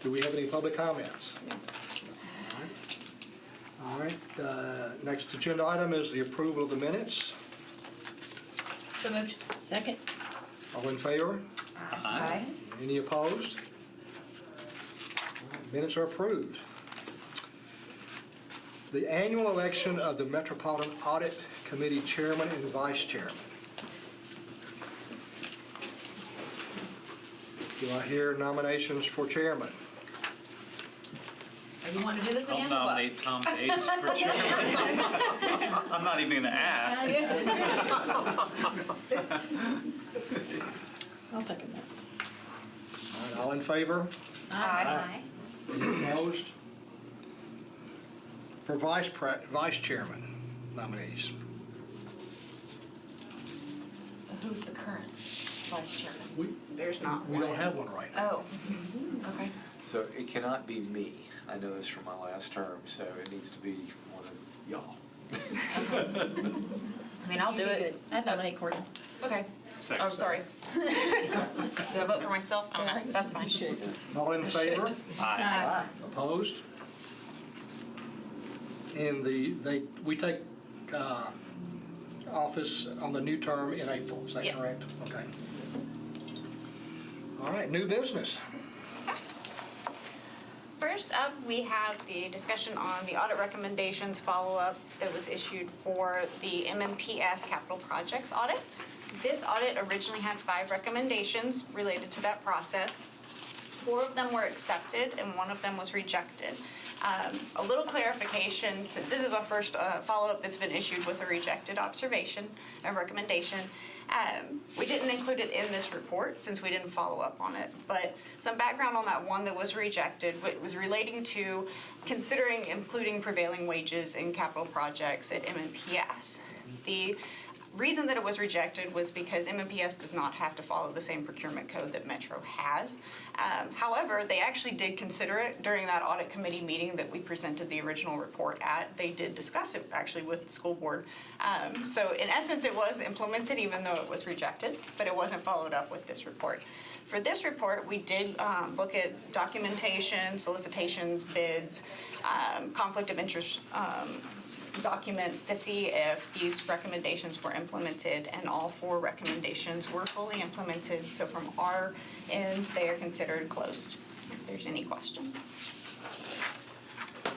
Do we have any public comments? All right. Next agenda item is the approval of the minutes. So moved. Second. All in favor? Aye. Any opposed? Minutes are approved. The annual election of the Metropolitan Audit Committee Chairman and Vice Chairman. Do I hear nominations for chairman? You want to do this again? I'll nominate Tom Bates for chairman. I'm not even going to ask. I'll second that. All right, all in favor? Aye. Any opposed? For vice chairman nominees. Who's the current vice chairman? There's not We one. don't have one right now. Oh, okay. So it cannot be me. I know this from my last term, so it needs to be one of y'all. I mean, I'll do it. I'd nominate Courtney. Okay. Second. Oh, sorry. Do I vote for myself? I don't know. That's fine. All in favor? Aye. Opposed? And we take office on the new term in April, is that Yes. correct? Okay. All right, new business. First up, we have the discussion on the audit recommendations follow-up that was issued for the MMPS capital projects audit. This audit originally had 5 recommendations related to that process. 4 of them were accepted and 1 of them was rejected. A little clarification, since this is our first follow-up that's been issued with a rejected observation, a recommendation. We didn't include it in this report since we didn't follow up on it, but some background on that one that was rejected, it was relating to considering including prevailing wages in capital projects at MMPS. The reason that it was rejected was because MMPS does not have to follow the same procurement code that Metro has. However, they actually did consider it during that audit committee meeting that we presented the original report at. They did discuss it actually with the school board. So in essence, it was implemented even though it was rejected, but it wasn't followed up with this report. For this report, we did look at documentation, solicitations, bids, conflict of interest documents to see if these recommendations were implemented, and all 4 recommendations were fully implemented. So from our end, they are considered closed. If there's any questions.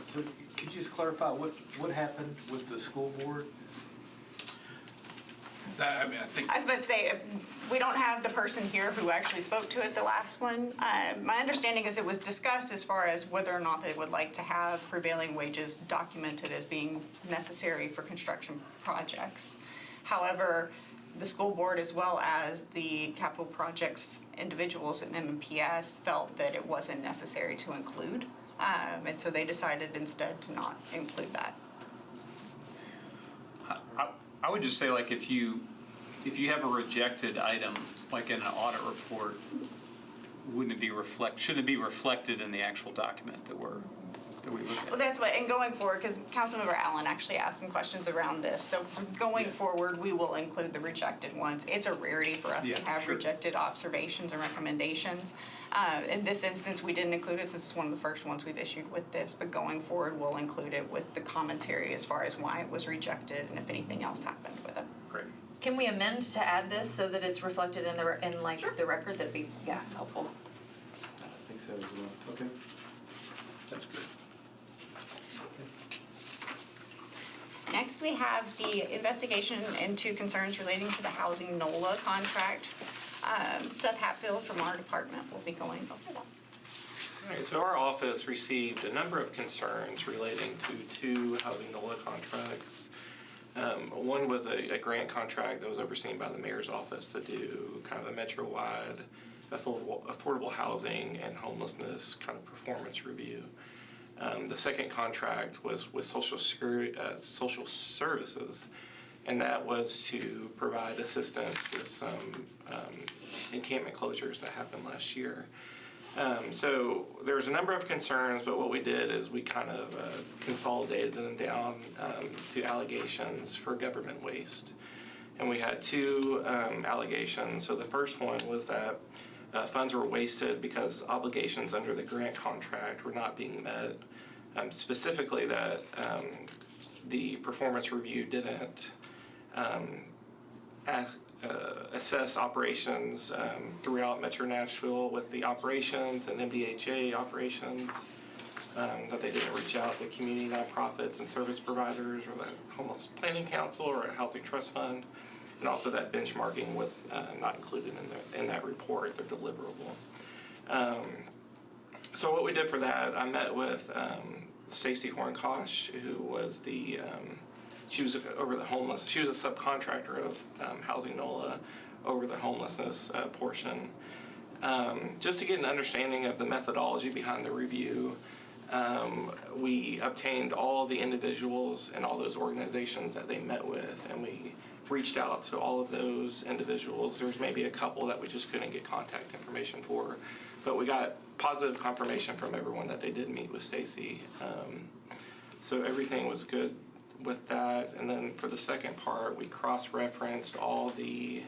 So could you just clarify what happened with the school board? I think I was about to say, we don't have the person here who actually spoke to it, the last one. My understanding is it was discussed as far as whether or not they would like to have prevailing wages documented as being necessary for construction projects. However, the school board as well as the capital projects individuals at MMPS felt that it wasn't necessary to include. And so they decided instead to not include that. I would just say, like, if you have a rejected item, like in an audit report, shouldn't it be reflected in the actual document that we look at? Well, that's what, and going forward, because Councilmember Allen actually asked some questions around this, so from going forward, we will include the rejected ones. It's a rarity for us to have rejected observations and recommendations. In this instance, we didn't include it since it's one of the first ones we've issued with this, but going forward, we'll include it with the commentary as far as why it was rejected and if anything else happened with it. Great. Can we amend to add this so that it's reflected in the the record? That'd be helpful. I think so as well. Okay. That's good. Next, we have the investigation into concerns relating to the housing NOLA contract. Seth Hatfield from our department will be going over that. All right, so our office received a number of concerns relating to 2 housing NOLA contracts. One was a grant contract that was overseen by the mayor's office to do kind of a metro-wide affordable housing and homelessness kind of performance review. The second contract was with social services, and that was to provide assistance with some encampment closures that happened last year. So there was a number of concerns, but what we did is we kind of consolidated them down to allegations for government waste. And we had 2 allegations. So the first one was that funds were wasted because obligations under the grant contract were not being met. Specifically that the performance review didn't assess operations throughout Metro Nashville with the operations and MDHA operations, that they didn't reach out to community nonprofits and service providers or the Homeless Planning Council or a housing trust fund, and also that benchmarking was not included in that report, their deliverable. So what we did for that, I met with Stacy Hornkosh, who was she was over the homeless. She was a subcontractor of Housing NOLA over the homelessness portion. Just to get an understanding of the methodology behind the review, we obtained all the individuals and all those organizations that they met with, and we reached out to all of those individuals. There's maybe a couple that we just couldn't get contact information for, but we got positive confirmation from everyone that they did meet with Stacy. So everything was good with that. And then for the second part, we cross-referenced all the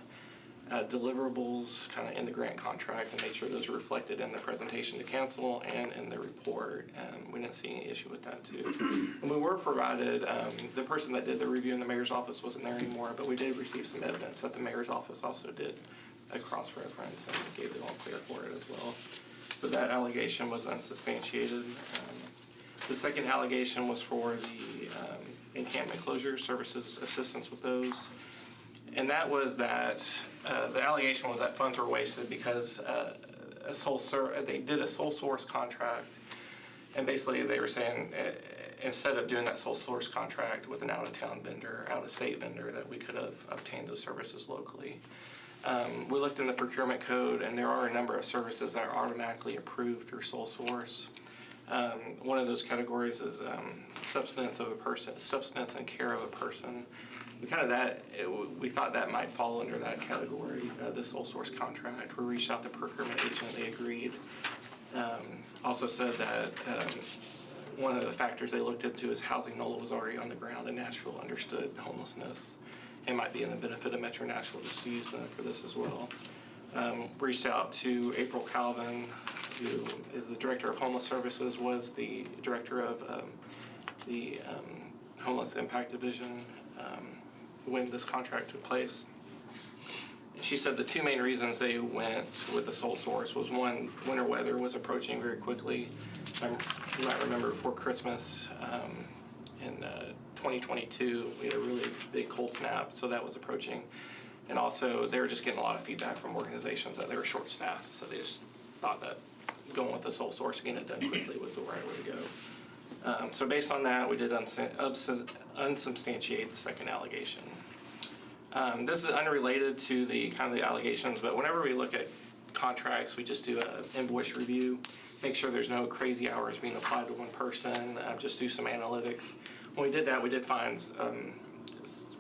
deliverables kind of in the grant contract and made sure those were reflected in the presentation to council and in the report. And we didn't see any issue with that too. And we were provided, the person that did the review in the mayor's office wasn't there anymore, but we did receive some evidence that the mayor's office also did a cross-reference and gave it all clear for it as well. So that allegation was unsubstantiated. The second allegation was for the encampment closures, services assistance with those. And that was that the allegation was that funds were wasted because they did a sole source contract. And basically they were saying instead of doing that sole source contract with an out-of-town vendor, out-of-state vendor, that we could have obtained those services locally. We looked in the procurement code, and there are a number of services that are automatically approved through sole source. One of those categories is substance and care of a person. We thought that might fall under that category, the sole source contract. We reached out to the procurement agent, they agreed. Also said that one of the factors they looked into is Housing NOLA was already on the ground in Nashville, understood homelessness, and might be in the benefit of Metro Nashville just to use them for this as well. Reached out to April Calvin, who is the director of homeless services, was the director of the homeless impact division when this contract took place. And she said the two main reasons they went with the sole source was, one, winter weather was approaching very quickly. You might remember before Christmas in 2022, we had a really big cold snap, so that was approaching. And also, they were just getting a lot of feedback from organizations that they were short-staffed, so they just thought that going with the sole source, getting it done quickly was the right way to go. So based on that, we did unsubstantiate the second allegation. This is unrelated to the kind of the allegations, but whenever we look at contracts, we just do an invoice review, make sure there's no crazy hours being applied to one person, just do some analytics. When we did that, we did find,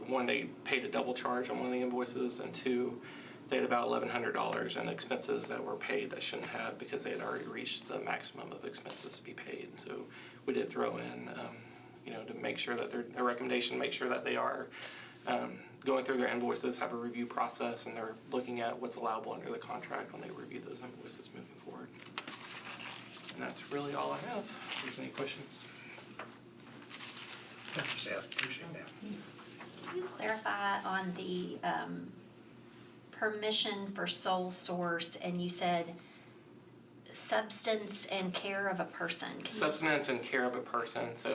one, they paid a double charge on one of the invoices, and two, they had about $1,100 in expenses that were paid that shouldn't have because they had already reached the maximum of expenses to be paid. And so we did throw in, to make sure that a recommendation to make sure that they are going through their invoices, have a review process, and they're looking at what's allowable under the contract when they review those invoices moving forward. And that's really all I have. If there's any questions. Yeah, appreciate that. Can you clarify on the permission for sole source, and you said substance and care of a person? Substance and care of a person. So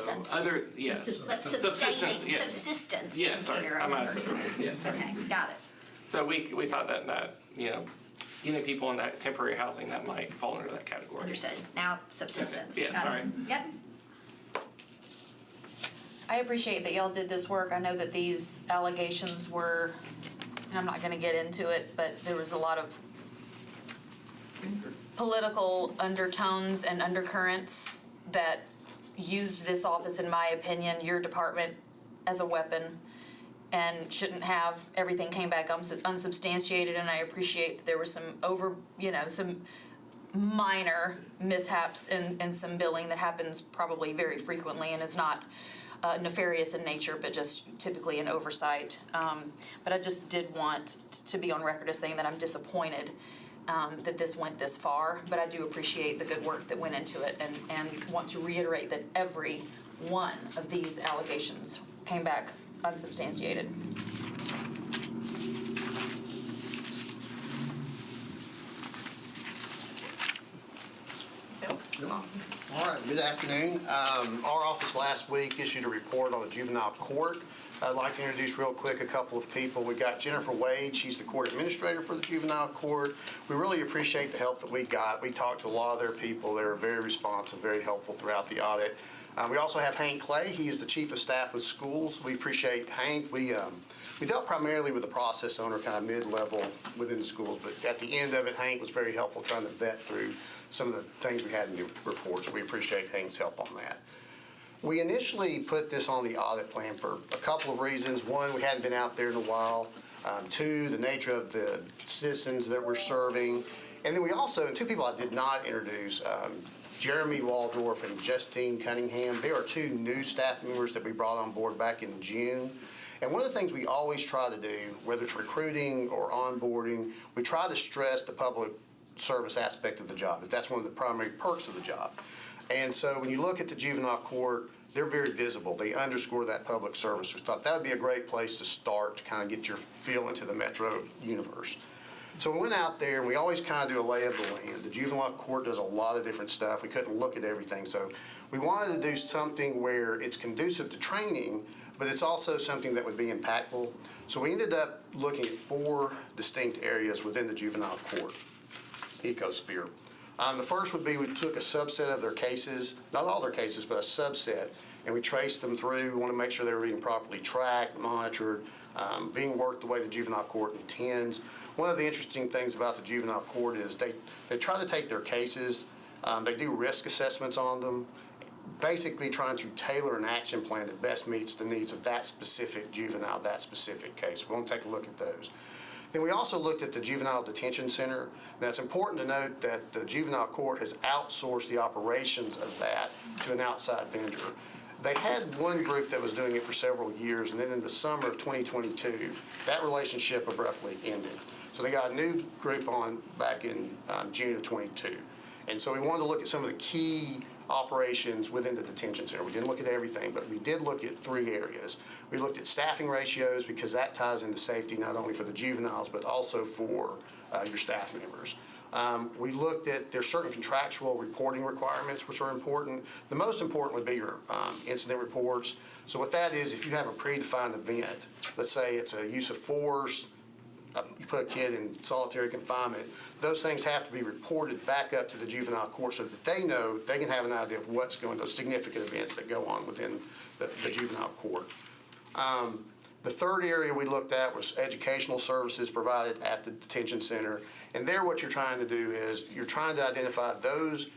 yes. Subsistence Yeah, and sorry, care I of a might have said person. that. Yeah, sorry. Okay, got it. So we thought that getting people in that temporary housing, that might fall under that category. Understood. Now subsistence. Yeah, Got it. sorry. Yep. I appreciate that y'all did this work. I know that these allegations were, and I'm not gonna get into it, but there was a lot of political undertones and undercurrents that used this office, in my opinion, your department, as a weapon, and shouldn't have. Everything came back unsubstantiated, and I appreciate that there were some some minor mishaps in some billing that happens probably very frequently, and is not nefarious in nature, but just typically an oversight. But I just did want to be on record as saying that I'm disappointed that this went this far, but I do appreciate the good work that went into it and want to reiterate that every one of these allegations came back unsubstantiated. All right, good afternoon. Our office last week issued a report on the juvenile court. I'd like to introduce real quick a couple of people. We got Jennifer Wade. She's the court administrator for the juvenile court. We really appreciate the help that we got. We talked to a lot of their people. They were very responsive, very helpful throughout the audit. We also have Hank Clay. He is the chief of staff with schools. We appreciate Hank. We dealt primarily with the process owner, kind of mid-level within the schools, but at the end of it, Hank was very helpful trying to vet through some of the things we had in the reports. We appreciate Hank's help on that. We initially put this on the audit plan for a couple of reasons. One, we hadn't been out there in a while. Two, the nature of the citizens that we're serving. And then we also, and two people I did not introduce, Jeremy Waldorf and Justine Cunningham. They are two new staff members that we brought on board back in June. And one of the things we always try to do, whether it's recruiting or onboarding, we try to stress the public service aspect of the job. That's one of the primary perks of the job. And so when you look at the juvenile court, they're very visible. They underscore that public service. We thought that would be a great place to start to kind of get your feel into the Metro universe. So we went out there, and we always kind of do a lay of the land. The juvenile court does a lot of different stuff. We couldn't look at everything. So we wanted to do something where it's conducive to training, but it's also something that would be impactful. So we ended up looking at 4 distinct areas within the juvenile court ecosphere. The first would be we took a subset of their cases, not all their cases, but a subset, and we traced them through. We want to make sure they were being properly tracked, monitored, being worked the way the juvenile court intends. One of the interesting things about the juvenile court is they try to take their cases, they do risk assessments on them, basically trying to tailor an action plan that best meets the needs of that specific juvenile, that specific case. We want to take a look at those. Then we also looked at the Juvenile Detention Center. Now, it's important to note that the juvenile court has outsourced the operations of that to an outside vendor. They had one group that was doing it for several years, and then in the summer of 2022, that relationship abruptly ended. So they got a new group on back in June of 22. And so we wanted to look at some of the key operations within the detention center. We didn't look at everything, but we did look at 3 areas. We looked at staffing ratios because that ties into safety not only for the juveniles but also for your staff members. We looked at there's certain contractual reporting requirements which are important. The most important would be your incident reports. So what that is, if you have a predefined event, let's say it's a use of force, you put a kid in solitary confinement, those things have to be reported back up to the juvenile court so that they know, they can have an idea of what's going, those significant events that go on within the juvenile court. The third area we looked at was educational services provided at the detention center. And there what you're trying to do is you're trying to identify those.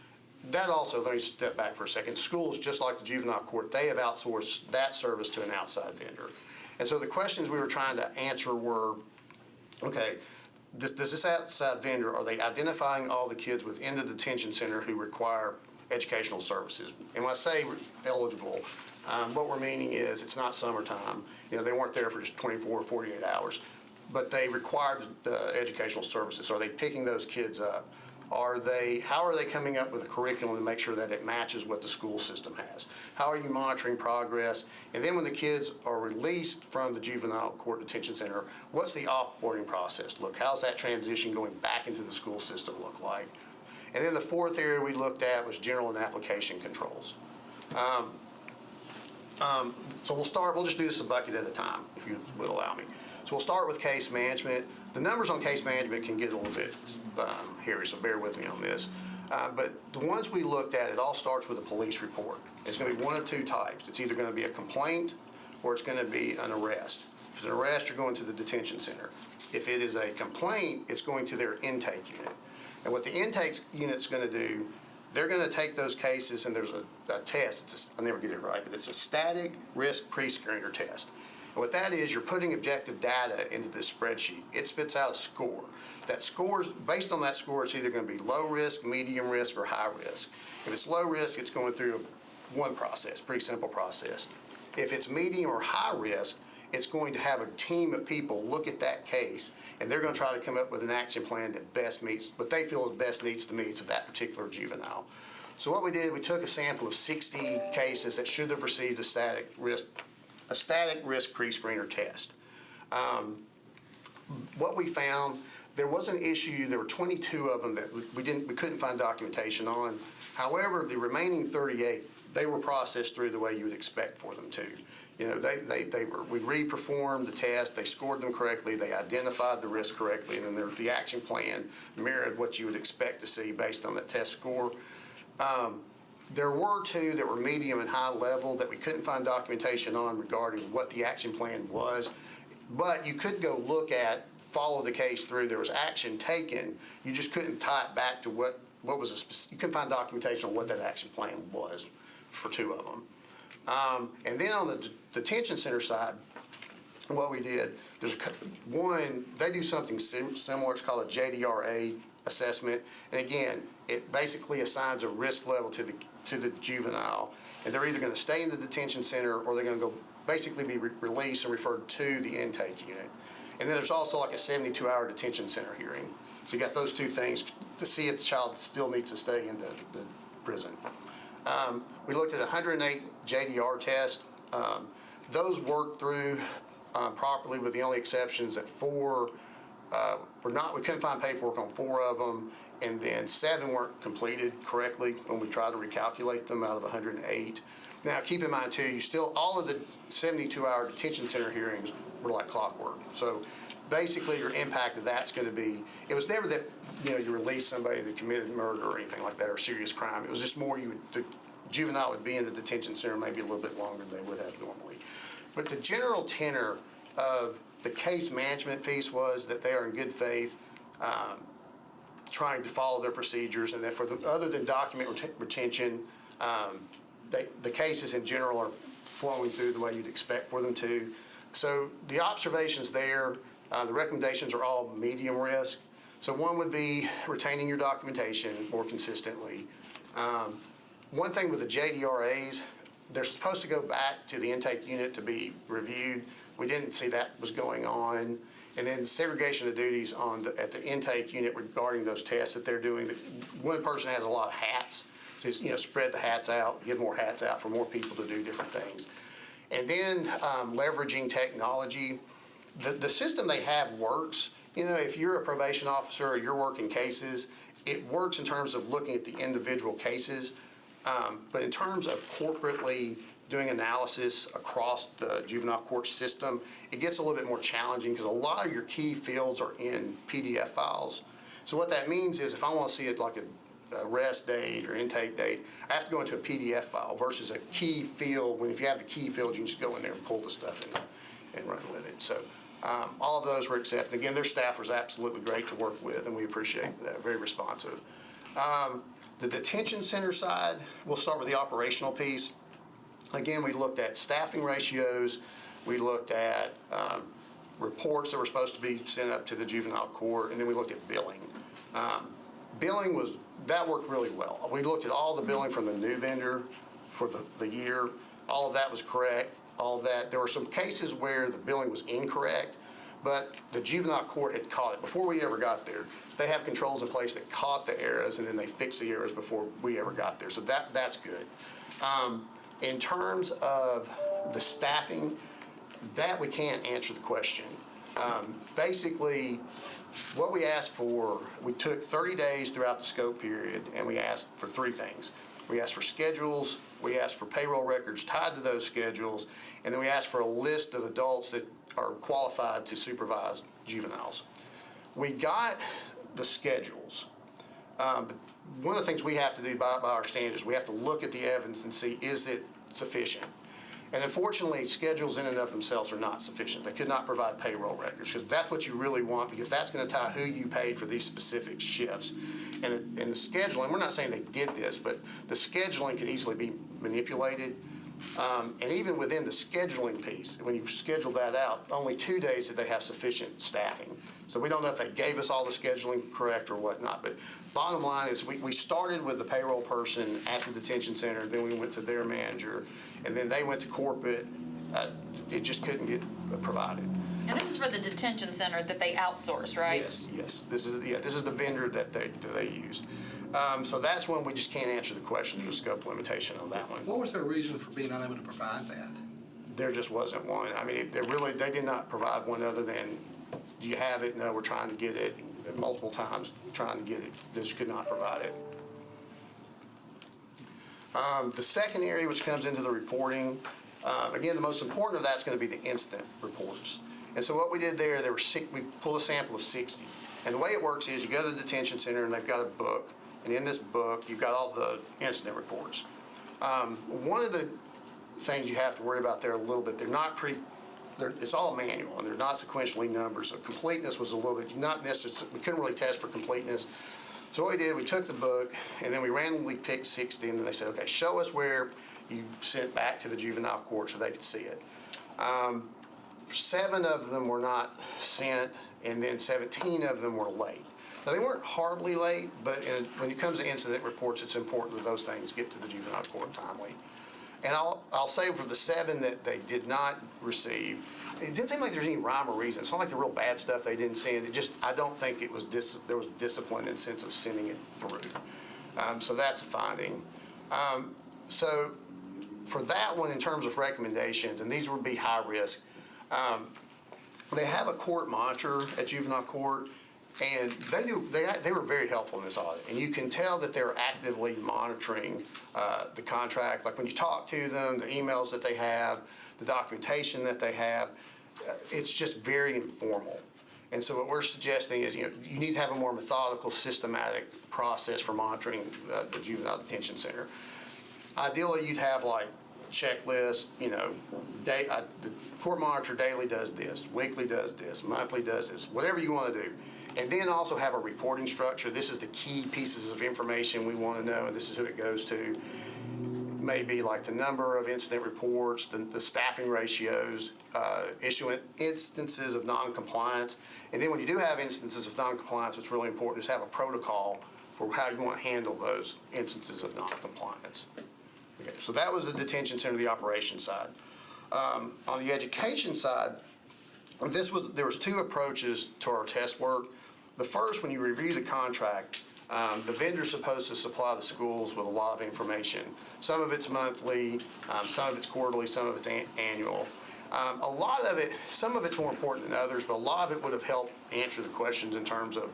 That also, let me step back for a second. Schools, just like the juvenile court, they have outsourced that service to an outside vendor. And so the questions we were trying to answer were, okay, does this outside vendor, are they identifying all the kids within the detention center who require educational services? And when I say eligible, what we're meaning is it's not summertime. You know, they weren't there for just 24 or 48 hours, but they required educational services. Are they picking those kids up? How are they coming up with a curriculum to make sure that it matches what the school system has? How are you monitoring progress? And then when the kids are released from the juvenile court detention center, what's the offboarding process look? How's that transition going back into the school system look like? And then the fourth area we looked at was general and application controls. So we'll just do this a bucket at a time, if you would allow me. So we'll start with case management. The numbers on case management can get a little bit hairy, so bear with me on this. But the ones we looked at, it all starts with a police report. It's going to be one of 2 types. It's either going to be a complaint or it's going to be an arrest. If it's an arrest, you're going to the detention center. If it is a complaint, it's going to their intake unit. And what the intake unit's going to do, they're going to take those cases, and there's a test. I never get it right, but it's a static risk pre-screener test. And what that is, you're putting objective data into this spreadsheet. It spits out a score. That score's, based on that score, it's either going to be low risk, medium risk, or high risk. If it's low risk, it's going through one process, pretty simple process. If it's medium or high risk, It's going to have a team of people look at that case, and they're going to try to come up with an action plan that best meets what they feel best meets the needs of that particular juvenile. So what we did, we took a sample of 60 cases that should have received a static risk pre-screener test. What we found, there was an issue. There were 22 of them that we couldn't find documentation on. However, the remaining 38, they were processed through the way you would expect for them to. You know, we re-performed the test, they scored them correctly, they identified the risk correctly, and then the action plan mirrored what you would expect to see based on that test score. There were 2 that were medium and high level that we couldn't find documentation on regarding what the action plan was, but you could go follow the case through. There was action taken, you just couldn't tie it back to what was you couldn't find documentation on what that action plan was for 2 of them. And then on the detention center side, what we did, there's one, they do something similar, it's called a JDRA assessment, and again, it basically assigns a risk level to the juvenile, and they're either going to stay in the detention center or they're going to go basically be released and referred to the intake unit. And then there's also like a 72-hour detention center hearing. So you got those 2 things to see if the child still needs to stay in the prison. We looked at 108 JDR tests. Those worked through properly, with the only exceptions that 4 we couldn't find paperwork on 4 of them, and then 7 weren't completed correctly when we tried to recalculate them out of 108. Now, keep in mind too, all of the 72-hour detention center hearings were like clockwork. So basically your impact of that's going to be, it was never that, you release somebody that committed murder or anything like that, or serious crime. It was just more the juvenile would be in the detention center maybe a little bit longer than they would have normally. But the general tenor of the case management piece was that they are in good faith, trying to follow their procedures, and that other than document retention, the cases in general are flowing through the way you'd expect for them to. So the observations there, the recommendations are all medium risk. So one would be retaining your documentation more consistently. One thing with the JDRAs, they're supposed to go back to the intake unit to be reviewed. We didn't see that was going on. And then segregation of duties at the intake unit regarding those tests that they're doing. One person has a lot of hats, so spread the hats out, give more hats out for more people to do different things. And then leveraging technology. The system they have works. If you're a probation officer or you're working cases, it works in terms of looking at the individual cases. But in terms of corporately doing analysis across the juvenile court system, it gets a little bit more challenging because a lot of your key fields are in PDF files. So what that means is if I want to see it like a arrest date or intake date, I have to go into a PDF file versus a key field. If you have the key field, you can just go in there and pull the stuff and run with it. So all of those were accepted. Again, their staff was absolutely great to work with, and we appreciate that, very responsive. The detention center side, we'll start with the operational piece. Again, we looked at staffing ratios. We looked at reports that were supposed to be sent up to the juvenile court, and then we looked at billing. Billing that worked really well. We looked at all the billing from the new vendor for the year. All of that was correct. All of that. There were some cases where the billing was incorrect, but the juvenile court had caught it before we ever got there. They have controls in place that caught the errors, and then they fixed the errors before we ever got there. So that's good. In terms of the staffing, that we can't answer the question. Basically, what we asked for, we took 30 days throughout the scope period, and we asked for 3 things. We asked for schedules, we asked for payroll records tied to those schedules, and then we asked for a list of adults that are qualified to supervise juveniles. We got the schedules. But one of the things we have to do by our standards, we have to look at the evidence and see, is it sufficient? And unfortunately, schedules in and of themselves are not sufficient. They could not provide payroll records, because that's what you really want, because that's going to tie who you paid for these specific shifts. And the scheduling, we're not saying they did this, but the scheduling could easily be manipulated. And even within the scheduling piece, when you schedule that out, only 2 days did they have sufficient staffing. So we don't know if they gave us all the scheduling correct or whatnot. But bottom line is we started with the payroll person at the detention center, then we went to their manager, and then they went to corporate. It just couldn't get provided. And this is for the detention center that they outsource, right? Yes. This is the vendor that they used. So that's when we just can't answer the question. There's a scope limitation on that one. What was their reason for being unable to provide that? There just wasn't one. I mean, they did not provide one other than, do you have it? No, we're trying to get it. Multiple times trying to get it. They just could not provide it. The second area which comes into the reporting, again, the most important of that's going to be the incident reports. And so what we did there were we pulled a sample of 60. And the way it works is you go to the detention center and they've got a book. And in this book, you've got all the incident reports. One of the things you have to worry about there a little bit, it's all manual and they're not sequentially numbered. So completeness was a little bit, not necessarily, we couldn't really test for completeness. So what we did, we took the book and then we randomly picked 60 and then they said, okay, show us where you sent it back to the juvenile court so they could see it. 7 of them were not sent and then 17 of them were late. Now they weren't horribly late, but when it comes to incident reports, it's important that those things get to the juvenile court timely. And I'll say for the 7 that they did not receive, it didn't seem like there was any rhyme or reason. It's not like the real bad stuff they didn't send. It just, I don't think it was there was discipline in the sense of sending it through. So that's a finding. So for that one, in terms of recommendations, and these would be high risk, they have a court monitor at juvenile court. And they were very helpful in this audit. And you can tell that they're actively monitoring the contract. Like when you talk to them, the emails that they have, the documentation that they have, it's just very informal. And so what we're suggesting is, you need to have a more methodical, systematic process for monitoring the juvenile detention center. Ideally, you'd have like checklist, the court monitor daily does this, weekly does this, monthly does this, whatever you want to do. And then also have a reporting structure. This is the key pieces of information we want to know, and this is who it goes to. Maybe like the number of incident reports, the staffing ratios, issuing instances of noncompliance. And then when you do have instances of noncompliance, what's really important is have a protocol for how you want to handle those instances of noncompliance. Okay, so that was the detention center, the operations side. On the education side, there was 2 approaches to our test work. The first, when you review the contract, the vendor's supposed to supply the schools with a lot of information. Some of it's monthly, some of it's quarterly, some of it's annual. A lot of it, some of it's more important than others, but a lot of it would have helped answer the questions in terms of,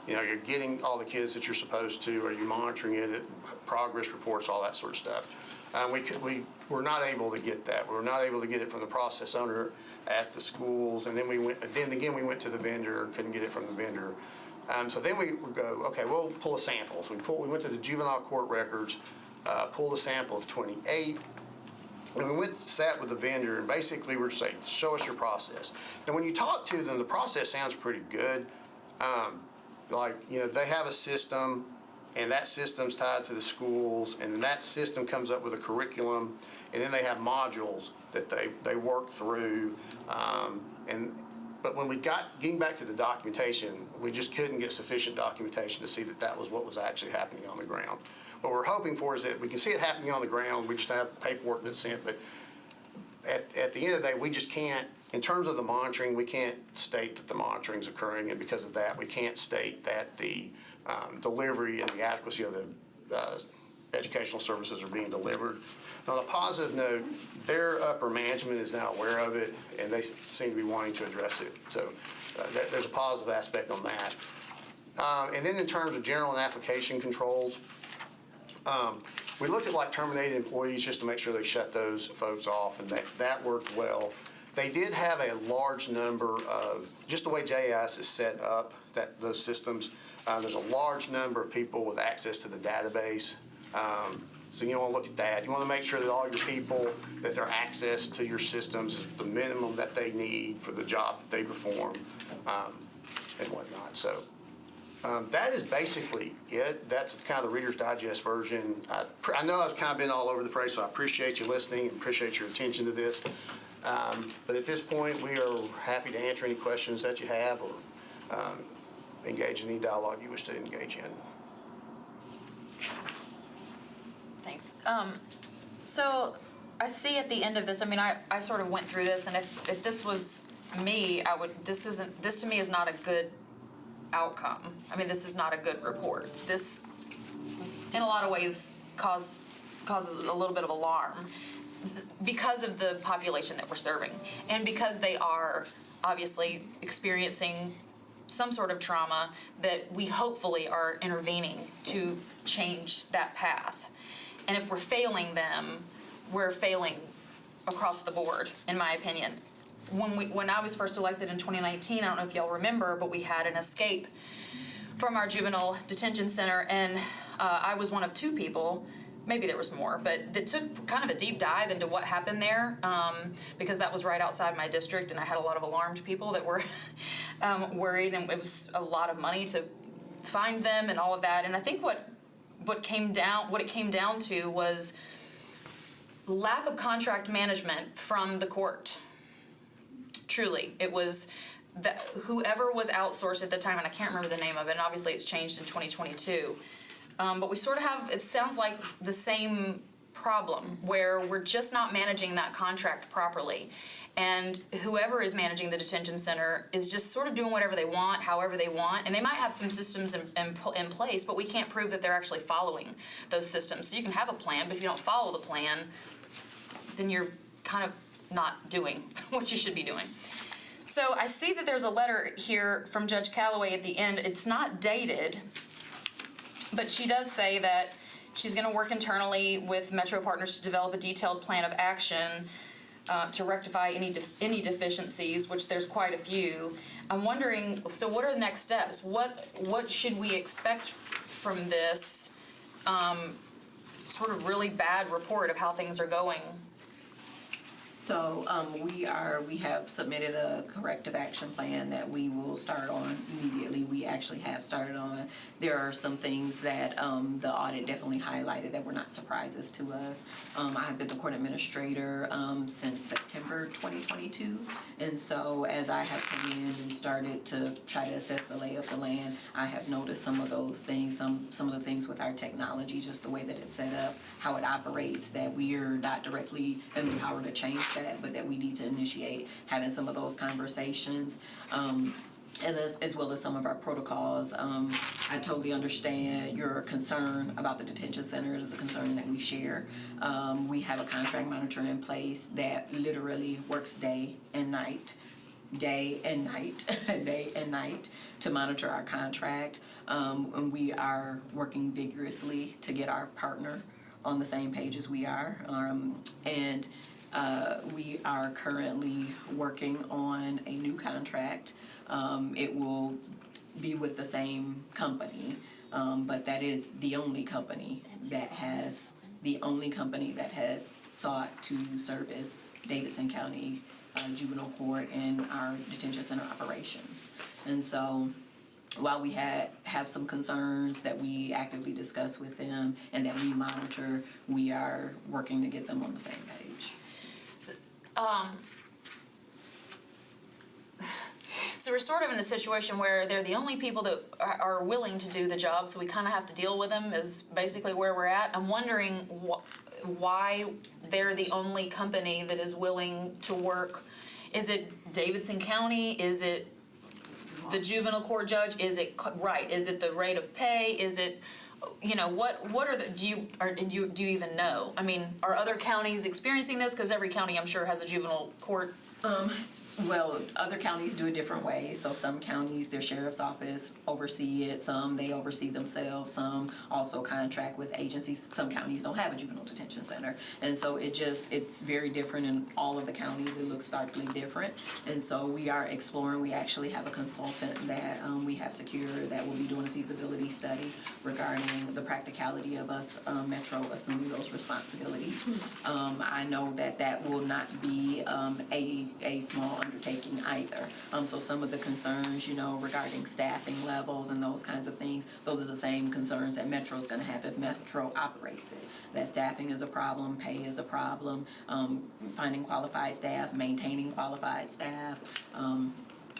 you're getting all the kids that you're supposed to, are you monitoring it, progress reports, all that sort of stuff. We were not able to get that. We were not able to get it from the process owner at the schools, and then we went to the vendor and couldn't get it from the vendor. So then we would go, okay, we'll pull a sample. So we went to the juvenile court records, pulled a sample of 28, and we sat with the vendor, and basically we're saying, show us your process. And when you talk to them, the process sounds pretty good. They have a system, and that system's tied to the schools, and then that system comes up with a curriculum, and then they have modules that they work through. But when getting back to the documentation, we just couldn't get sufficient documentation to see that was what was actually happening on the ground. What we're hoping for is that we can see it happening on the ground, we just have paperwork that's sent, but at the end of the day, we just can't, in terms of the monitoring, we can't state that the monitoring is occurring, and because of that, we can't state that the delivery and the adequacy of the educational services are being delivered. On a positive note, their upper management is now aware of it, and they seem to be wanting to address it. So there's a positive aspect on that. And then in terms of general and application controls, we looked at terminated employees just to make sure they shut those folks off, and that worked well. They did have a large number of, just the way JAS is set up, those systems, there's a large number of people with access to the database. So you want to look at that. You want to make sure that all your people, that their access to your systems is the minimum that they need for the job that they perform, and whatnot. So that is basically it. That's kind of the Reader's Digest version. I know I've kind of been all over the place, so I appreciate you listening and appreciate your attention to this. But at this point, we are happy to answer any questions that you have or engage in any dialogue you wish to engage in. Thanks. So I see at the end of this, I mean, I sort of went through this, and if this was me, this to me is not a good outcome. I mean, this is not a good report. This, in a lot of ways, causes a little bit of alarm because of the population that we're serving, and because they are obviously experiencing some sort of trauma that we hopefully are intervening to change that path. And if we're failing them, we're failing across the board, in my opinion. When I was first elected in 2019, I don't know if y'all remember, but we had an escape from our juvenile detention center, and I was one of two people, maybe there was more, but that took kind of a deep dive into what happened there, because that was right outside my district, and I had a lot of alarmed people that were worried, and it was a lot of money to find them and all of that. And I think what it came down to was lack of contract management from the court. Truly, it was that whoever was outsourced at the time, and I can't remember the name of it, and obviously it's changed in 2022. But we sort of have, it sounds like the same problem where we're just not managing that contract properly. And whoever is managing the detention center is just sort of doing whatever they want, however they want. And they might have some systems in place, but we can't prove that they're actually following those systems. So you can have a plan, but if you don't follow the plan, then you're kind of not doing what you should be doing. So I see that there's a letter here from Judge Calloway at the end. It's not dated, but she does say that she's going to work internally with Metro Partners to develop a detailed plan of action to rectify any deficiencies, which there's quite a few. I'm wondering, so what are the next steps? What should we expect from this sort of really bad report of how things are going? So we have submitted a corrective action plan that we will start on immediately. We actually have started on. There are some things that the audit definitely highlighted that were not surprises to us. I have been the court administrator since September 2022, and so as I have come in and started to try to assess the lay of the land, I have noticed some of those things, some of the things with our technology, just the way that it's set up, how it operates, that we are not directly empowered to change that, but that we need to initiate having some of those conversations. And as well as some of our protocols. I totally understand your concern about the detention center. It is a concern that we share. We have a contract monitor in place that literally works day and night to monitor our contract. And we are working vigorously to get our partner on the same page as we are. We are currently working on a new contract. It will be with the same company, but that is the only company that has sought to service Davidson County Juvenile Court and our detention center operations. And so while we have some concerns that we actively discuss with them and that we monitor, we are working to get them on the same page. So we're sort of in a situation where they're the only people that are willing to do the job, so we kind of have to deal with them is basically where we're at. I'm wondering why they're the only company that is willing to work. Is it Davidson County? Is it the juvenile court judge? Is it right? Is it the rate of pay? Is it, you know, what are the, do you even know? I mean, are other counties experiencing this? Because every county, I'm sure, has a juvenile court. Well, other counties do it different ways. So some counties, their sheriff's office oversee it. Some they oversee themselves. Some also contract with agencies. Some counties don't have a juvenile detention center. And so it's very different in all of the counties. It looks starkly different. And so we are exploring. We actually have a consultant that we have secured that will be doing a feasibility study regarding the practicality of us, Metro, assuming those responsibilities. I know that will not be a small undertaking either. So some of the concerns, regarding staffing levels and those kinds of things, those are the same concerns that Metro's going to have if Metro operates it. That staffing is a problem, pay is a problem, finding qualified staff, maintaining qualified staff.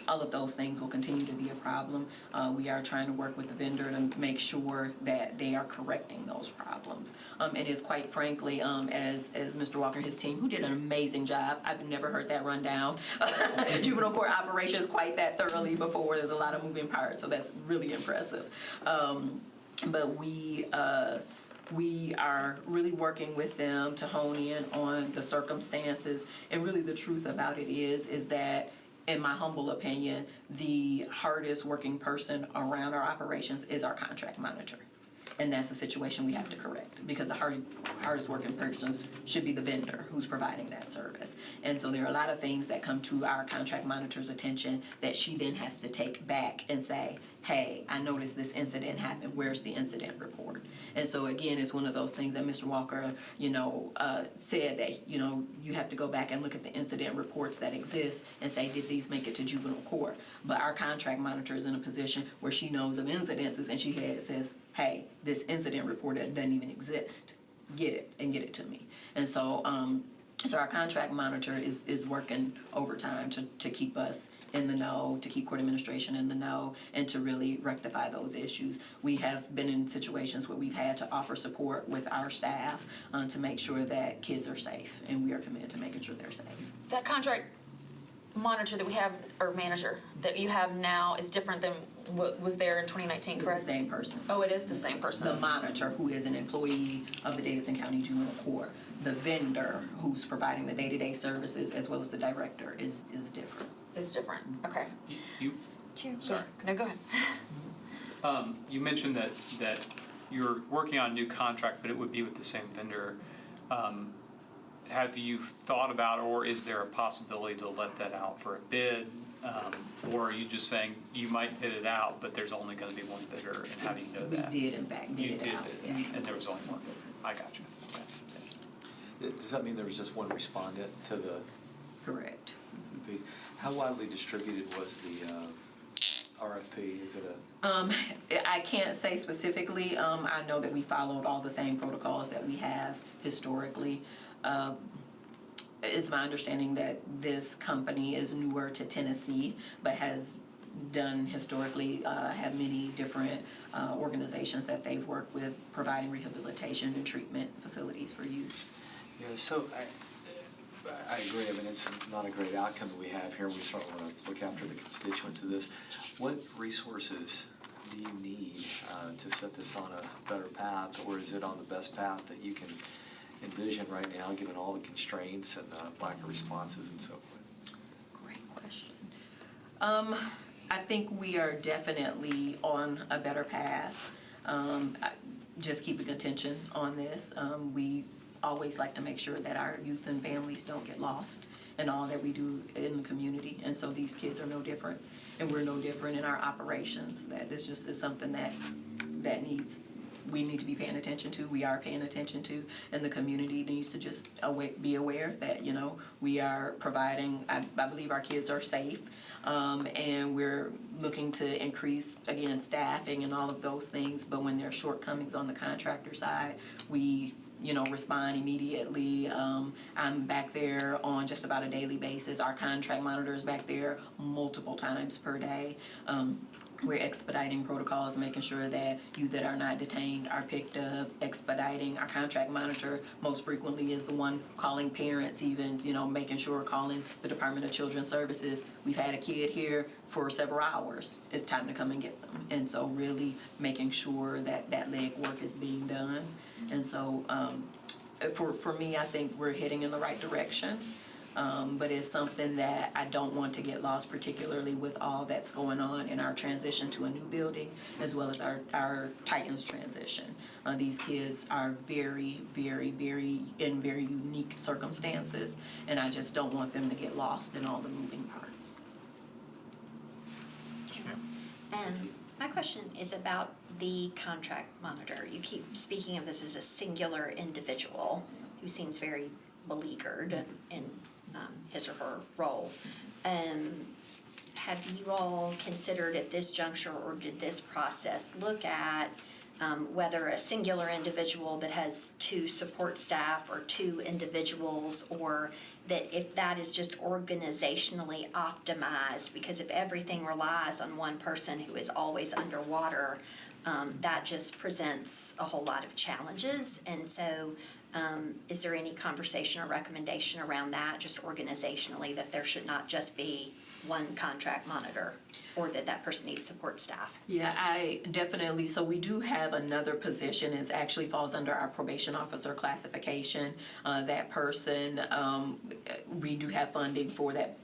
all of those things will continue to be a problem. We are trying to work with the vendor to make sure that they are correcting those problems. And it's quite frankly, as Mr. Walker and his team, who did an amazing job. I've never heard that run down. Juvenile court operations quite that thoroughly before. There's a lot of moving parts, so that's really impressive. But we are really working with them to hone in on the circumstances. And really the truth about it is that, in my humble opinion, the hardest working person around our operations is our contract monitor. And that's the situation we have to correct, because the hardest working persons should be the vendor who's providing that service. And so there are a lot of things that come to our contract monitor's attention that she then has to take back and say, hey, I noticed this incident happened, where's the incident report? And so again, it's one of those things that Mr. Walker, said that, you have to go back and look at the incident reports that exist and say, did these make it to juvenile court? But our contract monitor is in a position where she knows of incidences and she says, hey, this incident report doesn't even exist. Get it and get it to me. And so, so our contract monitor is working overtime to keep us in the know, to keep court administration in the know, and to really rectify those issues. We have been in situations where we've had to offer support with our staff to make sure that kids are safe, and we are committed to making sure they're safe. That contract monitor that we have, or manager, that you have now is different than what was there in 2019, correct? The same person. Oh, it is the same person. The monitor, who is an employee of the Davidson County Juvenile Court. The vendor, who's providing the day-to-day services, as well as the director, is different. Is different, okay. Sorry. No, go ahead. You mentioned that you're working on a new contract, but it would be with the same vendor. Have you thought about, or is there a possibility to let that out for a bid? Or are you just saying you might bid it out, but there's only going to be one bidder, and how do you know that? We did, in fact, bid it out. You did, and there was only one bidder. I got you. Okay. Thank you. Does that mean there was just one respondent to the Correct. piece? How widely distributed was the RFP? Is it I can't say specifically. I know that we followed all the same protocols that we have historically. It's my understanding that this company is newer to Tennessee, but has done historically, have many different organizations that they've worked with providing rehabilitation and treatment facilities for youth. Yeah, so I agree. I mean, it's not a great outcome that we have here. We certainly want to look after the constituents of this. What resources do you need to set this on a better path, or is it on the best path that you can envision right now, given all the constraints and lack of responses and so forth? Great question. I think we are definitely on a better path. Just keeping attention on this. We always like to make sure that our youth and families don't get lost in all that we do in the community. And so these kids are no different, and we're no different in our operations. That this just is something that we need to be paying attention to, we are paying attention to, and the community needs to just be aware that, we are providing, I believe our kids are safe, and we're looking to increase, again, staffing and all of those things, but when there are shortcomings on the contractor side, we respond immediately. I'm back there on just about a daily basis. Our contract monitor is back there multiple times per day. We're expediting protocols, making sure that youth that are not detained are picked up, expediting. Our contract monitor most frequently is the one calling parents, even, making sure, calling the Department of Children's Services. We've had a kid here for several hours. It's time to come and get them. And so really making sure that leg work is being done. And so for me, I think we're heading in the right direction. But it's something that I don't want to get lost, particularly with all that's going on in our transition to a new building, as well as our Titans transition. These kids are very, very, very in very unique circumstances, and I just don't want them to get lost in all the moving parts. My question is about the contract monitor. You keep speaking of this as a singular individual who seems very beleaguered in his or her role. Have you all considered at this juncture, or did this process look at whether a singular individual that has 2 support staff or 2 individuals, or that if that is just organizationally optimized, because if everything relies on one person who is always underwater, that just presents a whole lot of challenges. And so is there any conversation or recommendation around that, just organizationally, that there should not just be one contract monitor, or that person needs support staff? Yeah, I definitely, so we do have another position, it actually falls under our probation officer classification. That person, we do have funding for that.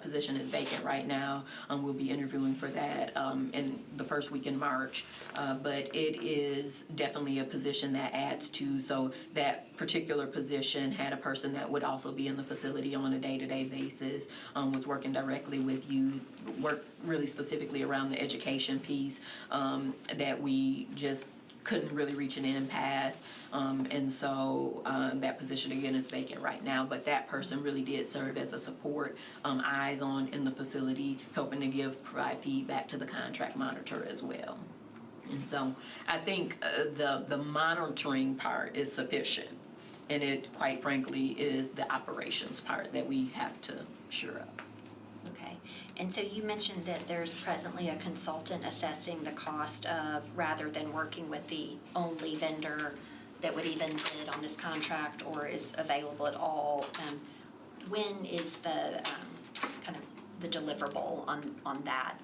Position is vacant right now. We'll be interviewing for that in the first week in March. But it is definitely a position that adds to, so that particular position had a person that would also be in the facility on a day-to-day basis, was working directly with you, worked really specifically around the education piece that we just couldn't really reach an impasse, and so that position again is vacant right now, but that person really did serve as a support, eyes on in the facility, helping to provide feedback to the contract monitor as well. And so I think the monitoring part is sufficient, and it quite frankly is the operations part that we have to shore up. Okay, and so you mentioned that there's presently a consultant assessing the cost of, rather than working with the only vendor that would even bid on this contract or is available at all. When is the kind of the deliverable on that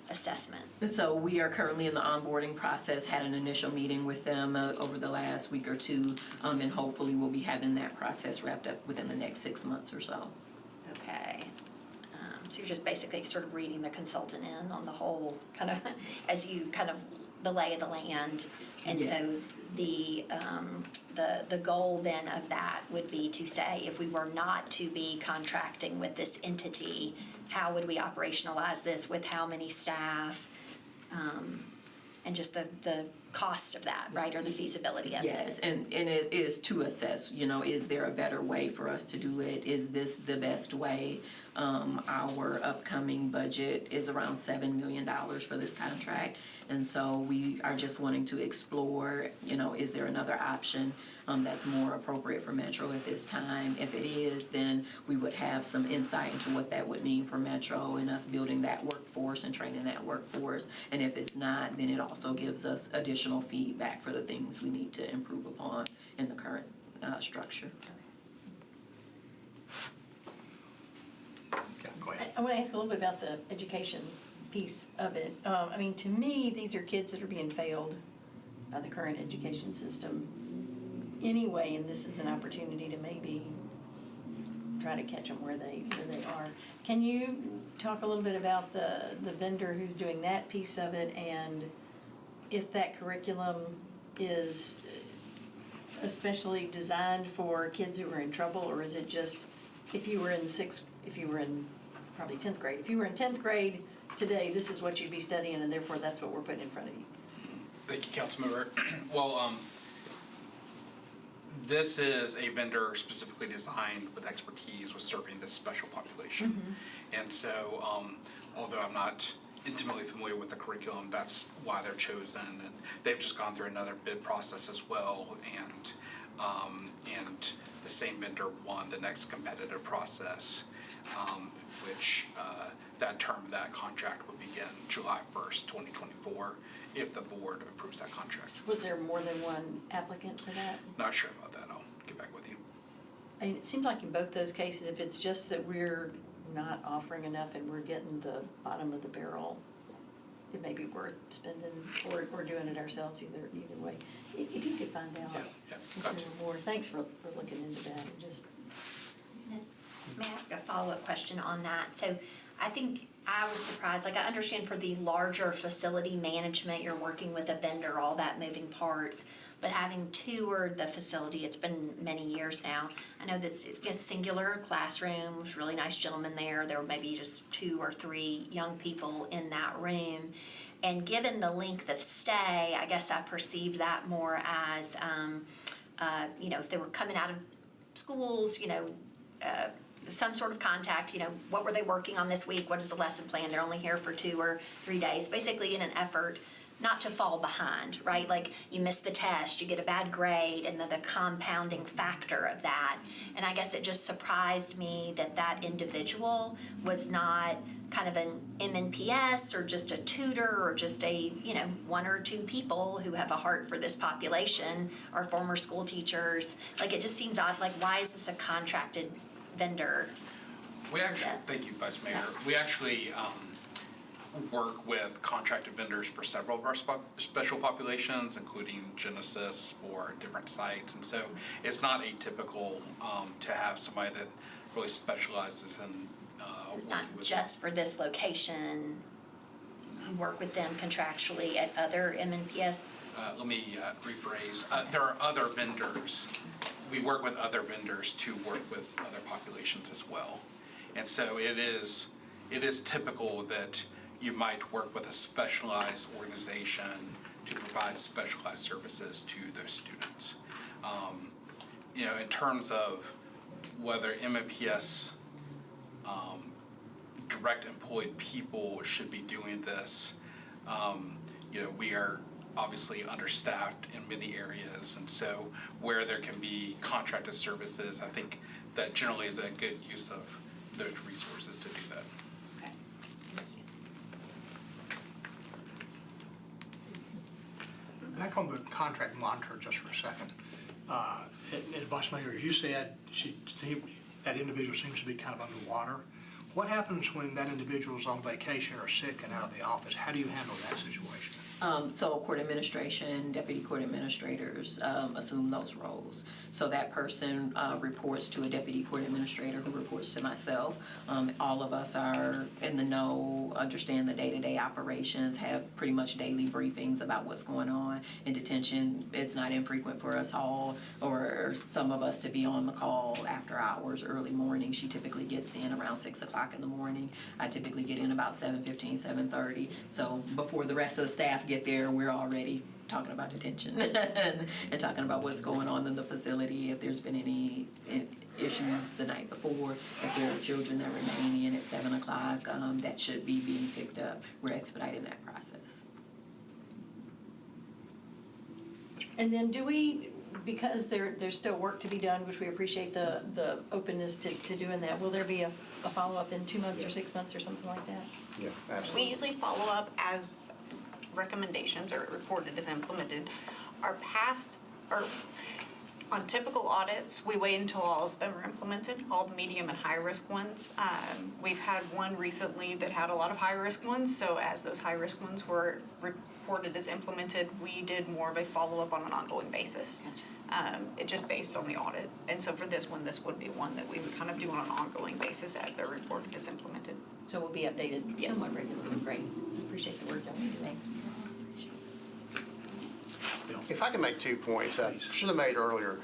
assessment? So we are currently in the onboarding process, had an initial meeting with them over the last week or two, and hopefully we'll be having that process wrapped up within the next 6 months or so. Okay. So you're just basically sort of reading the consultant in on the whole, kind of, as you kind of, the lay of the land. And Yes. so the goal then of that would be to say, if we were not to be contracting with this entity, how would we operationalize this, with how many staff, and just the cost of that, right, or the feasibility of it? Yes, and it is to assess, is there a better way for us to do it? Is this the best way? Our upcoming budget is around $7 million for this contract. And so we are just wanting to explore, is there another option that's more appropriate for Metro at this time? If it is, then we would have some insight into what that would mean for Metro and us building that workforce and training that workforce. And if it's not, then it also gives us additional feedback for the things we need to improve upon in the current structure. Okay, go ahead. I want to ask a little bit about the education piece of it. I mean, to me, these are kids that are being failed by the current education system anyway, and this is an opportunity to maybe try to catch them where they are. Can you talk a little bit about the vendor who's doing that piece of it, and if that curriculum is especially designed for kids who are in trouble, or is it just if you were in probably 10th grade, if you were in 10th grade today, this is what you'd be studying, and therefore that's what we're putting in front of you? Thank you, Councilmember. Well, this is a vendor specifically designed with expertise with serving this special population. Mm-hmm. And so, although I'm not intimately familiar with the curriculum, that's why they're chosen. And they've just gone through another bid process as well, and the same vendor won the next competitive process, which that term of that contract would begin July 1st, 2024, if the board approves that contract. Was there more than one applicant for that? Not sure about that. I'll get back with you. I mean, it seems like in both those cases, if it's just that we're not offering enough and we're getting the bottom of the barrel, it may be worth spending or doing it ourselves either way. If you could find out Gotcha. more. Thanks for looking into that. And just May I ask a follow-up question on that? So I think I was surprised, like I understand for the larger facility management, you're working with a vendor, all that moving parts, but having toured the facility, it's been many years now. I know that it's singular classrooms, really nice gentlemen there. There were maybe just 2 or 3 young people in that room. And given the length of stay, I guess I perceived that more as, if they were coming out of schools, some sort of contact, what were they working on this week? What is the lesson plan? They're only here for 2 or 3 days, basically in an effort not to fall behind, right? Like you miss the test, you get a bad grade, and then the compounding factor of that. And I guess it just surprised me that that individual was not kind of an MNPS or just a tutor or just a, one or two people who have a heart for this population or former school teachers. Like it just seems odd, like why is this a contracted vendor? We actually, thank you, Vice Mayor. We actually work with contracted vendors for several of our special populations, including Genesis for different sites. And so it's not atypical to have somebody that really specializes in So it's not working with just for this location. You work with them contractually at other MNPS. Let me rephrase. There are other vendors. We work with other vendors to work with other populations as well. And so it is typical that you might work with a specialized organization to provide specialized services to those students. In terms of whether MNPS direct employed people should be doing this, we are obviously understaffed in many areas, and so where there can be contracted services, I think that generally is a good use of those resources to do that. Okay. Thank you. Back on the contract monitor just for a second. And Vice Mayor, as you said, that individual seems to be kind of underwater. What happens when that individual is on vacation or sick and out of the office? How do you handle that situation? So court administration, deputy court administrators assume those roles. So that person reports to a deputy court administrator who reports to myself. All of us are in the know, understand the day-to-day operations, have pretty much daily briefings about what's going on in detention. It's not infrequent for us all or some of us to be on the call after hours, early morning. She typically gets in around 6 o'clock in the morning. I typically get in about 7:15, 7:30. So before the rest of the staff get there, we're already talking about detention and talking about what's going on in the facility, if there's been any issues the night before, if there are children that remain in at 7 o'clock that should be being picked up. We're expediting that process. And then do we, because there's still work to be done, which we appreciate the openness to doing that, will there be a follow-up in 2 months or 6 months or something like that? Yeah, We absolutely. usually follow up as recommendations are reported as implemented. On typical audits, we wait until all of them are implemented, all the medium and high-risk ones. We've had one recently that had a lot of high-risk ones, so as those high-risk ones were reported as implemented, we did more of a follow-up on an ongoing basis. It just based on the audit. And so for this one, this would be one that we would kind of do on an ongoing basis as they're reported as implemented. So we'll be updated Yes. somewhat regularly. Great. Appreciate the work y'all do. Thank you. If I can make 2 points, I should have made earlier.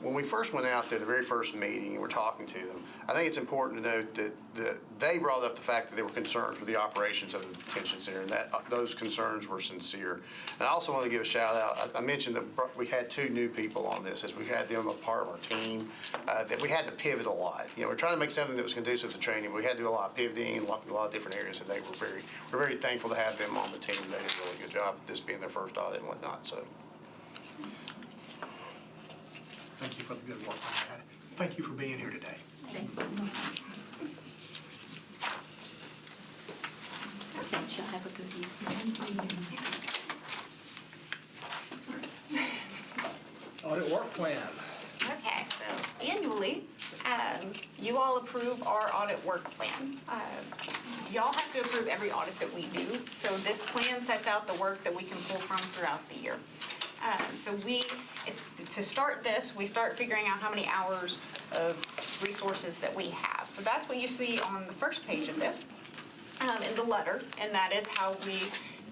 When we first went out there, the very first meeting, and we're talking to them, I think it's important to note that they brought up the fact that there were concerns with the operations of the detention center, and that those concerns were sincere. And I also want to give a shout out. I mentioned that we had 2 new people on this, as we had them a part of our team, that we had to pivot a lot. We're trying to make something that was conducive to training. We had to do a lot of pivoting in a lot of different areas, and we're very thankful to have them on the team. They did a really good job, this being their first audit and whatnot. So. Thank you for the good work on that. Thank you for being here today. Thank you. Thanks, y'all have a good evening. Audit work plan. Okay, so annually, you all approve our audit work plan. Y'all have to approve every audit that we do, so this plan sets out the work that we can pull from throughout the year. So to start this, we start figuring out how many hours of resources that we have. So that's what you see on the first page of this, in the letter, and that is how we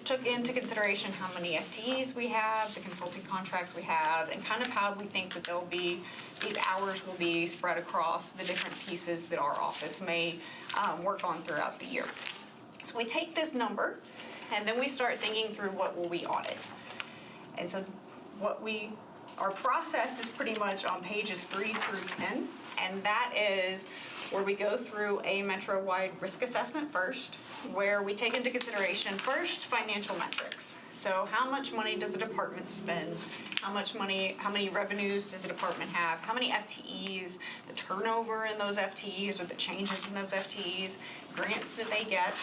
took into consideration how many FTEs we have, the consulting contracts we have, and kind of how we think that these hours will be spread across the different pieces that our office may work on throughout the year. So we take this number, and then we start thinking through what will we audit. And so our process is pretty much on pages 3 through 10, and that is where we go through a metro-wide risk assessment first, where we take into consideration first financial metrics. So how much money does a department spend? How many revenues does a department have? How many FTEs, the turnover in those FTEs or the changes in those FTEs, grants that they get.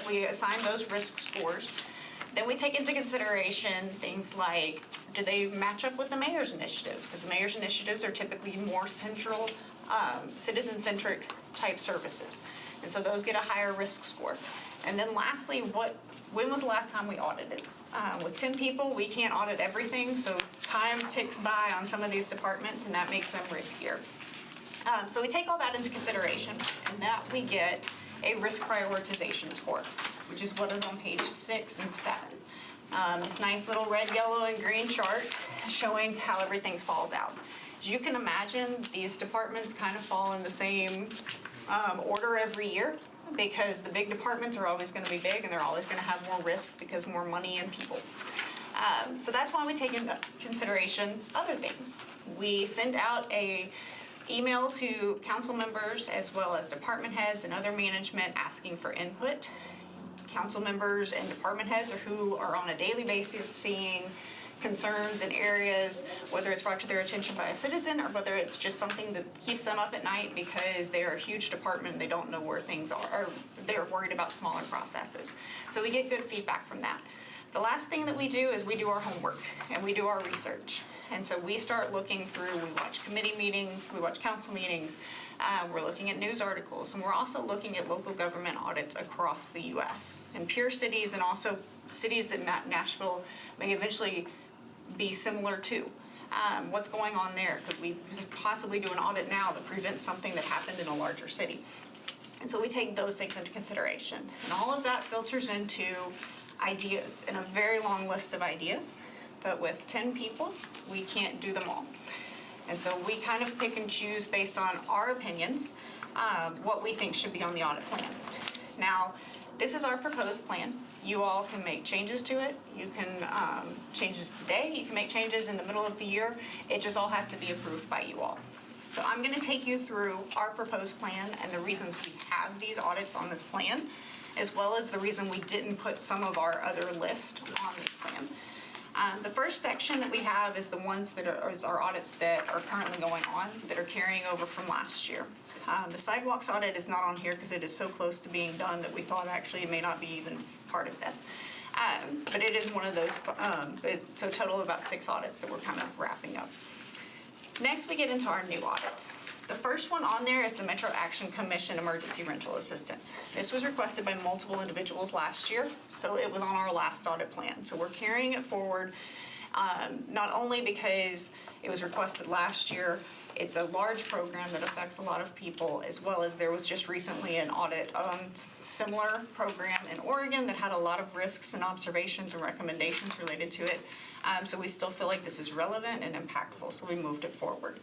We assign those risk scores. Then we take into consideration things like, do they match up with the mayor's initiatives? Because the mayor's initiatives are typically more central, citizen-centric type services. And so those get a higher risk score. And then lastly, when was the last time we audited? With 10 people, we can't audit everything, so time ticks by on some of these departments, and that makes them riskier. So we take all that into consideration, and that we get a risk prioritization score, which is what is on page 6 and 7. This nice little red, yellow, and green chart showing how everything falls out. As you can imagine, these departments kind of fall in the same order every year, because the big departments are always going to be big and they're always going to have more risk because more money and people. So that's why we take into consideration other things. We send out a email to council members as well as department heads and other management asking for input. Council members and department heads are who are on a daily basis seeing concerns in areas, whether it's brought to their attention by a citizen or whether it's just something that keeps them up at night because they're a huge department and they don't know where things are, or they're worried about smaller processes. So we get good feedback from that. The last thing that we do is we do our homework and we do our research. And so we start looking through, we watch committee meetings, we watch council meetings, we're looking at news articles, and we're also looking at local government audits across the U.S. and peer cities, and also cities that Nashville may eventually be similar to. What's going on there? Could we possibly do an audit now that prevents something that happened in a larger city? And so we take those things into consideration. And all of that filters into ideas, and a very long list of ideas. But with 10 people, we can't do them all. And so we kind of pick and choose based on our opinions, what we think should be on the audit plan. Now, this is our proposed plan. You all can make changes to it. You can changes today. You can make changes in the middle of the year. It just all has to be approved by you all. So I'm going to take you through our proposed plan and the reasons we have these audits on this plan, as well as the reason we didn't put some of our other list on this plan. The first section that we have is the ones that are our audits that are currently going on, that are carrying over from last year. The sidewalks audit is not on here because it is so close to being done that we thought actually it may not be even part of this. But it is one of those, so a total of about 6 audits that we're kind of wrapping up. Next, we get into our new audits. The first one on there is the Metro Action Commission Emergency Rental Assistance. This was requested by multiple individuals last year, so it was on our last audit plan. So we're carrying it forward, not only because it was requested last year, it's a large program that affects a lot of people, as well as there was just recently an audit on similar program in Oregon that had a lot of risks and observations and recommendations related to it. So we still feel like this is relevant and impactful, so we moved it forward.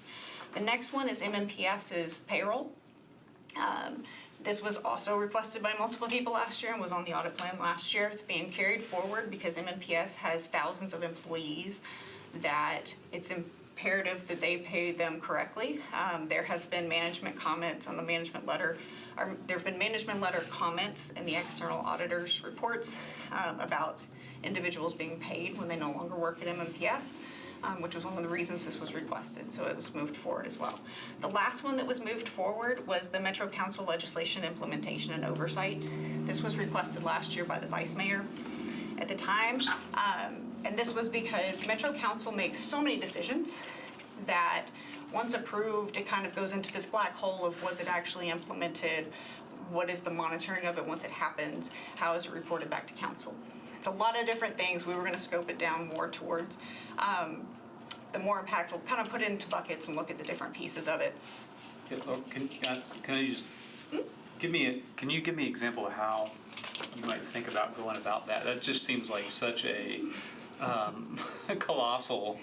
The next one is MMPS's payroll. This was also requested by multiple people last year and was on the audit plan last year. It's being carried forward because MMPS has thousands of employees that it's imperative that they pay them correctly. There have been management comments on the management letter, or there have been management letter comments in the external auditors' reports about individuals being paid when they no longer work at MMPS. Which was one of the reasons this was requested, so it was moved forward as well. The last one that was moved forward was the Metro Council legislation implementation and oversight. This was requested last year by the Vice Mayor at the time, and this was because Metro Council makes so many decisions that once approved, it kind of goes into this black hole of was it actually implemented, what is the monitoring of it once it happens, how is it reported back to council. It's a lot of different things. We were going to scope it down more towards the more impactful, kind of put it into buckets and look at the different pieces of it. Can I just can you give me an example of how you might think about going about that? That just seems like such a colossal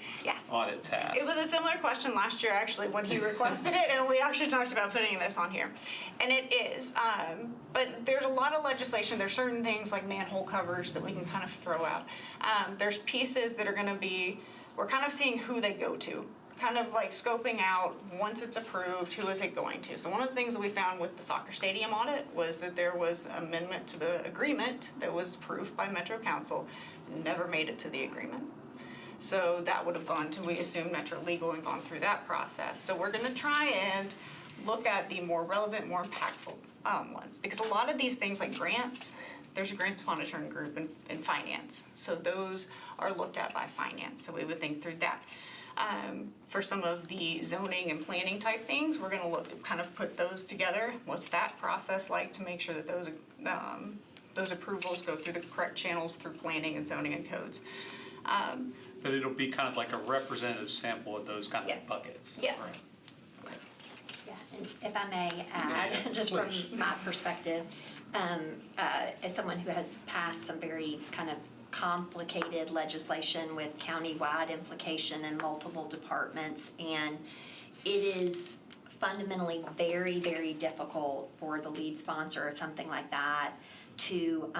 audit task. It was a similar question last year, actually, when he requested it, and we actually talked about putting this on here. And it is, but there's a lot of legislation. There's certain things like manhole covers that we can kind of throw out. There's pieces that are going to be, we're kind of seeing who they go to. kind of like scoping out, once it's approved, who is it going to? So one of the things that we found with the soccer stadium audit was that there was amendment to the agreement that was approved by Metro Council, never made it to the agreement. So that would have gone to, we assume, Metro Legal and gone through that process. So we're gonna try and look at the more relevant, more impactful ones. Because a lot of these things like grants, there's a grants monitoring group in finance. So those are looked at by finance, so we would think through that. For some of the zoning and planning type things, we're gonna look, kind of put those together. What's that process like to make sure that those approvals go through the correct channels through planning and zoning and codes? But it'll be kind of like a representative sample of those kind of Yes. buckets. Yes. Right. Yeah, and if I may add, Yeah, just from please. my perspective, as someone who has passed some very kind of complicated legislation with county-wide implication in multiple departments, and it is fundamentally very, very difficult for the lead sponsor of something like that to,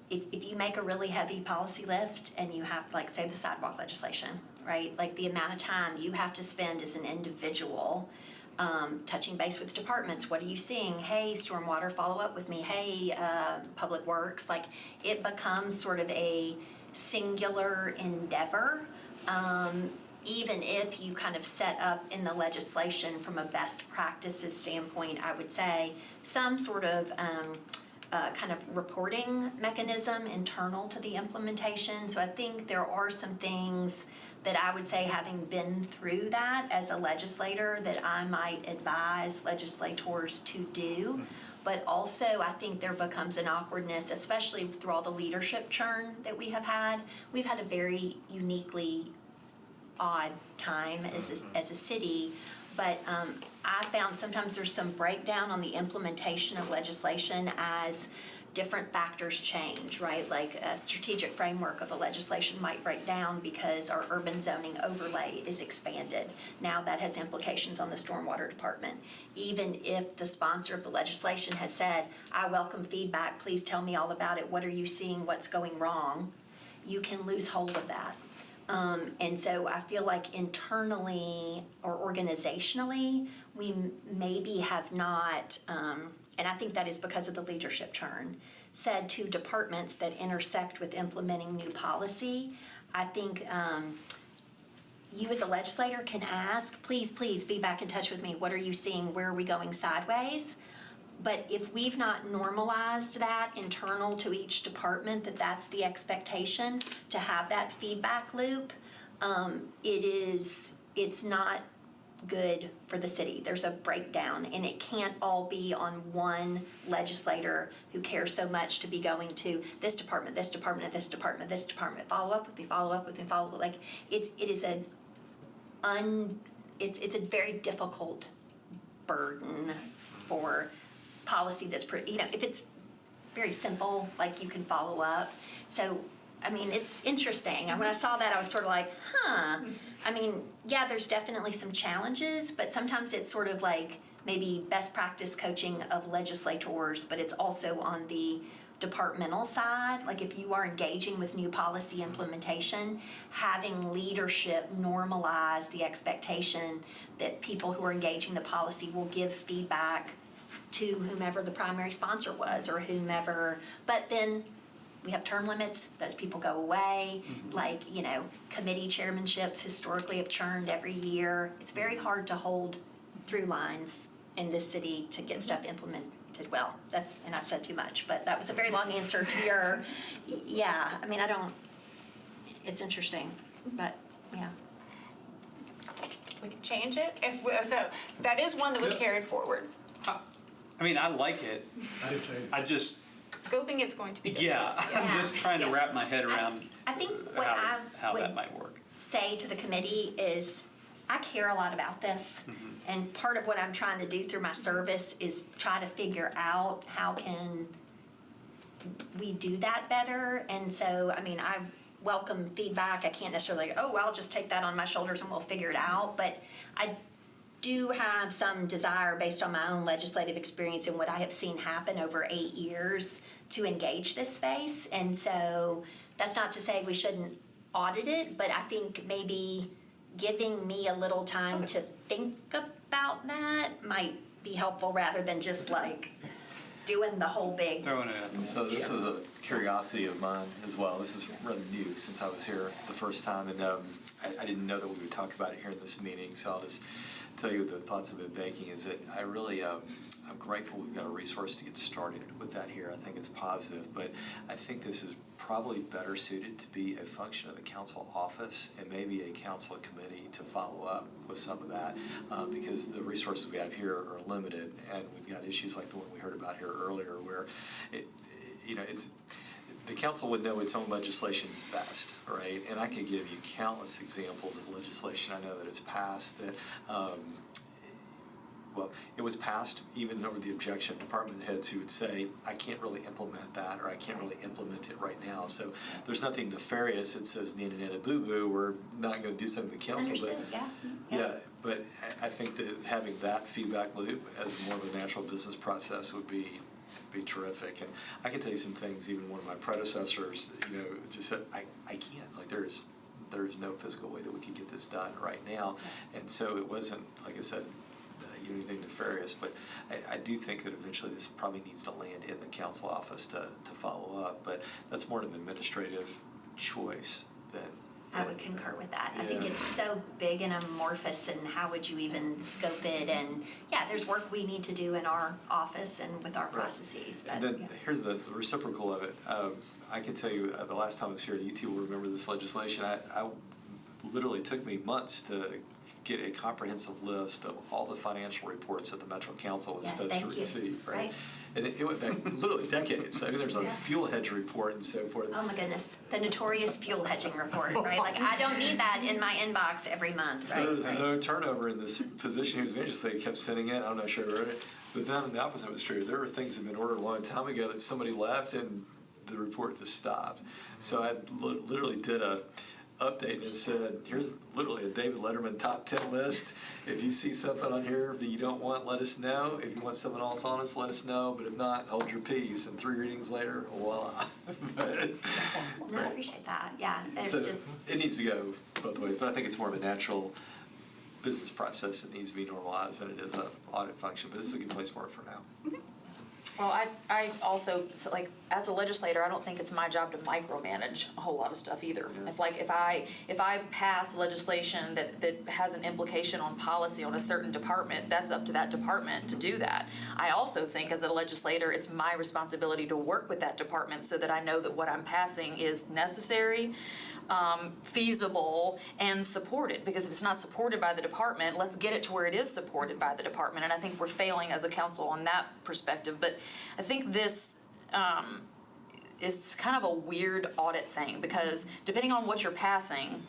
if you make a really heavy policy lift and you have, like, say, the sidewalk legislation, right? Like, the amount of time you have to spend as an individual touching base with departments. What are you seeing? Hey, stormwater, follow up with me. Hey, public works. Like, it becomes sort of a singular endeavor, even if you kind of set up in the legislation from a best practices standpoint, I would say, some sort of kind of reporting mechanism internal to the implementation. So I think there are some things that I would say, having been through that as a legislator, that I might advise legislators to do. But also, I think there becomes an awkwardness, especially through all the leadership churn that we have had. We've had a very uniquely odd time as a city, but I found sometimes there's some breakdown on the implementation of legislation as different factors change, right? Like a strategic framework of a legislation might break down because our urban zoning overlay is expanded. Now that has implications on the stormwater department. Even if the sponsor of the legislation has said, I welcome feedback, please tell me all about it, what are you seeing, what's going wrong, you can lose hold of that. And so I feel like internally or organizationally, we maybe have not, and I think that is because of the leadership churn, said to departments that intersect with implementing new policy. I think you as a legislator can ask, please be back in touch with me. What are you seeing? Where are we going sideways? But if we've not normalized that internal to each department, that that's the expectation, to have that feedback loop, it's not good for the city. There's a breakdown, and it can't all be on one legislator who cares so much to be going to this department, this department, this department, this department, follow up with me, follow up with me, follow up. Like, it's a very difficult burden for policy that's if it's very simple, like, you can follow up. So, I mean, it's interesting. And when I saw that, I was sort of like, I mean, yeah, there's definitely some challenges, but sometimes it's sort of like maybe best practice coaching of legislators, but it's also on the departmental side. Like, if you are engaging with new policy implementation, having leadership normalize the expectation that people who are engaging the policy will give feedback to whomever the primary sponsor was or whomever, but then we have term limits, those people go away. Like, committee chairmanships historically have churned every year. It's very hard to hold through lines in this city to get stuff implemented well. And I've said too much, but that was a very long answer to your, yeah, I mean, it's interesting, but yeah. We can change it so that is one that was carried forward. I mean, I like it. I do too. I just, Scoping it's going to be different. yeah, I'm just trying to Yes. wrap my head around I think what how I that would might work. say to the committee is, I care a lot about this. And part of what I'm trying to do through my service is try to figure out how can we do that better. And so, I mean, I welcome feedback. I can't necessarily, I'll just take that on my shoulders and we'll figure it out. But I do have some desire, based on my own legislative experience and what I have seen happen over 8 years, to engage this space. And so that's not to say we shouldn't audit it, but I think maybe giving me a little time to think about that might be helpful rather than just like doing the whole big. Throwing it at them. So this was a curiosity of mine as well. This is rather new since I was here the first time, and I didn't know that we would talk about it here in this meeting, so I'll just tell you the thoughts I've been making is that I really, I'm grateful we've got a resource to get started with that here. I think it's positive, but I think this is probably better suited to be a function of the council office and maybe a council committee to follow up with some of that, because the resources we have here are limited, and we've got issues like the one we heard about here earlier where the council would know its own legislation best, right? And I could give you countless examples of legislation I know that has passed that, it was passed even over the objection of department heads who would say, I can't really implement that, or I can't really implement it right now. So there's nothing nefarious that says, nana, nana, boo-boo, we're not going to do something with the council. Understood, Yeah, but I think that having that feedback loop as more of a natural business process would be terrific. And I can tell you some things, even one of my predecessors, just said, I can't, like there's no physical way that we could get this done right now. And so it wasn't, like I said, anything nefarious, but I do think that eventually this probably needs to land in the council office to follow up, but that's more of an administrative choice than. I would concur with that. I think Yeah. it's so big and amorphous, and how would you even scope it? And yeah, there's work we need to do in our office and with our processes. But And then here's the reciprocal of it. I can tell you, the last time I was here, you two will remember this legislation. I literally took me months to get a comprehensive list of all the financial reports that the Metro Council was Yes, supposed to thank you. receive, right? Right. And it went back literally decades. I mean, there's a Yeah. fuel hedge report and so forth. oh my goodness, the notorious fuel hedging report, right? Like I don't need that in my inbox every month, right? There was Right. no turnover in this position he was managing, so they kept sending it. I'm not sure I read it. But then the opposite was true. There were things that had been ordered a long time ago that somebody left and the report just stopped. So I literally did a update and said, here's literally a David Letterman top 10 list. If you see something on here that you don't want, let us know. If you want something else on us, let us know. But if not, hold your peace. And 3 readings later, voila. But, No, I appreciate that. Yeah, there's so just. it needs to go both ways. But I think it's more of a natural business process that needs to be normalized than it is an audit function. But this is a good place for it for now. Well, I also, so like, as a legislator, I don't think it's my job to micromanage a whole lot of stuff either. Yeah. If I pass legislation that has an implication on policy on a certain department, that's up to that department to do that. I also think as a legislator, it's my responsibility to work with that department so that I know that what I'm passing is necessary, feasible, and supported. Because if it's not supported by the department, let's get it to where it is supported by the department. And I think we're failing as a council on that perspective. But I think this is kind of a weird audit thing, because depending on what you're passing,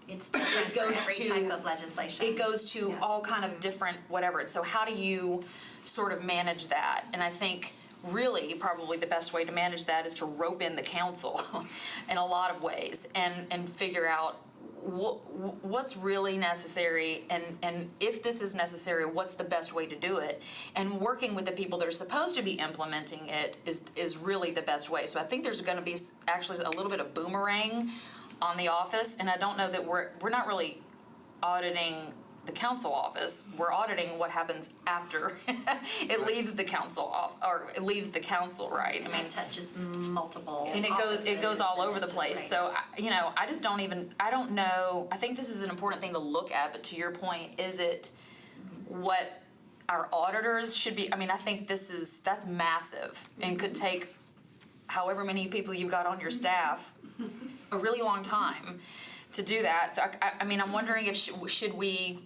It's different for goes every to- type of legislation. it goes to Yeah. all kind of different whatever. And so how do you sort of manage that? And I think really probably the best way to manage that is to rope in the council in a lot of ways and figure out what's really necessary, and if this is necessary, what's the best way to do it? And working with the people that are supposed to be implementing it is really the best way. So I think there's going to be actually a little bit of boomerang on the office, and I don't know that we're not really auditing the council office. We're auditing what happens after it leaves the council or it leaves the council, right? I mean, It touches multiple and it goes all offices, over the and it's place. just So, I just I don't know. I think this is an important thing to look at, but to your point, is it what our auditors should be? I mean, I think that's massive and could take however many people you've got on your staff a really long time to do that. So, I mean, I'm wondering if should we,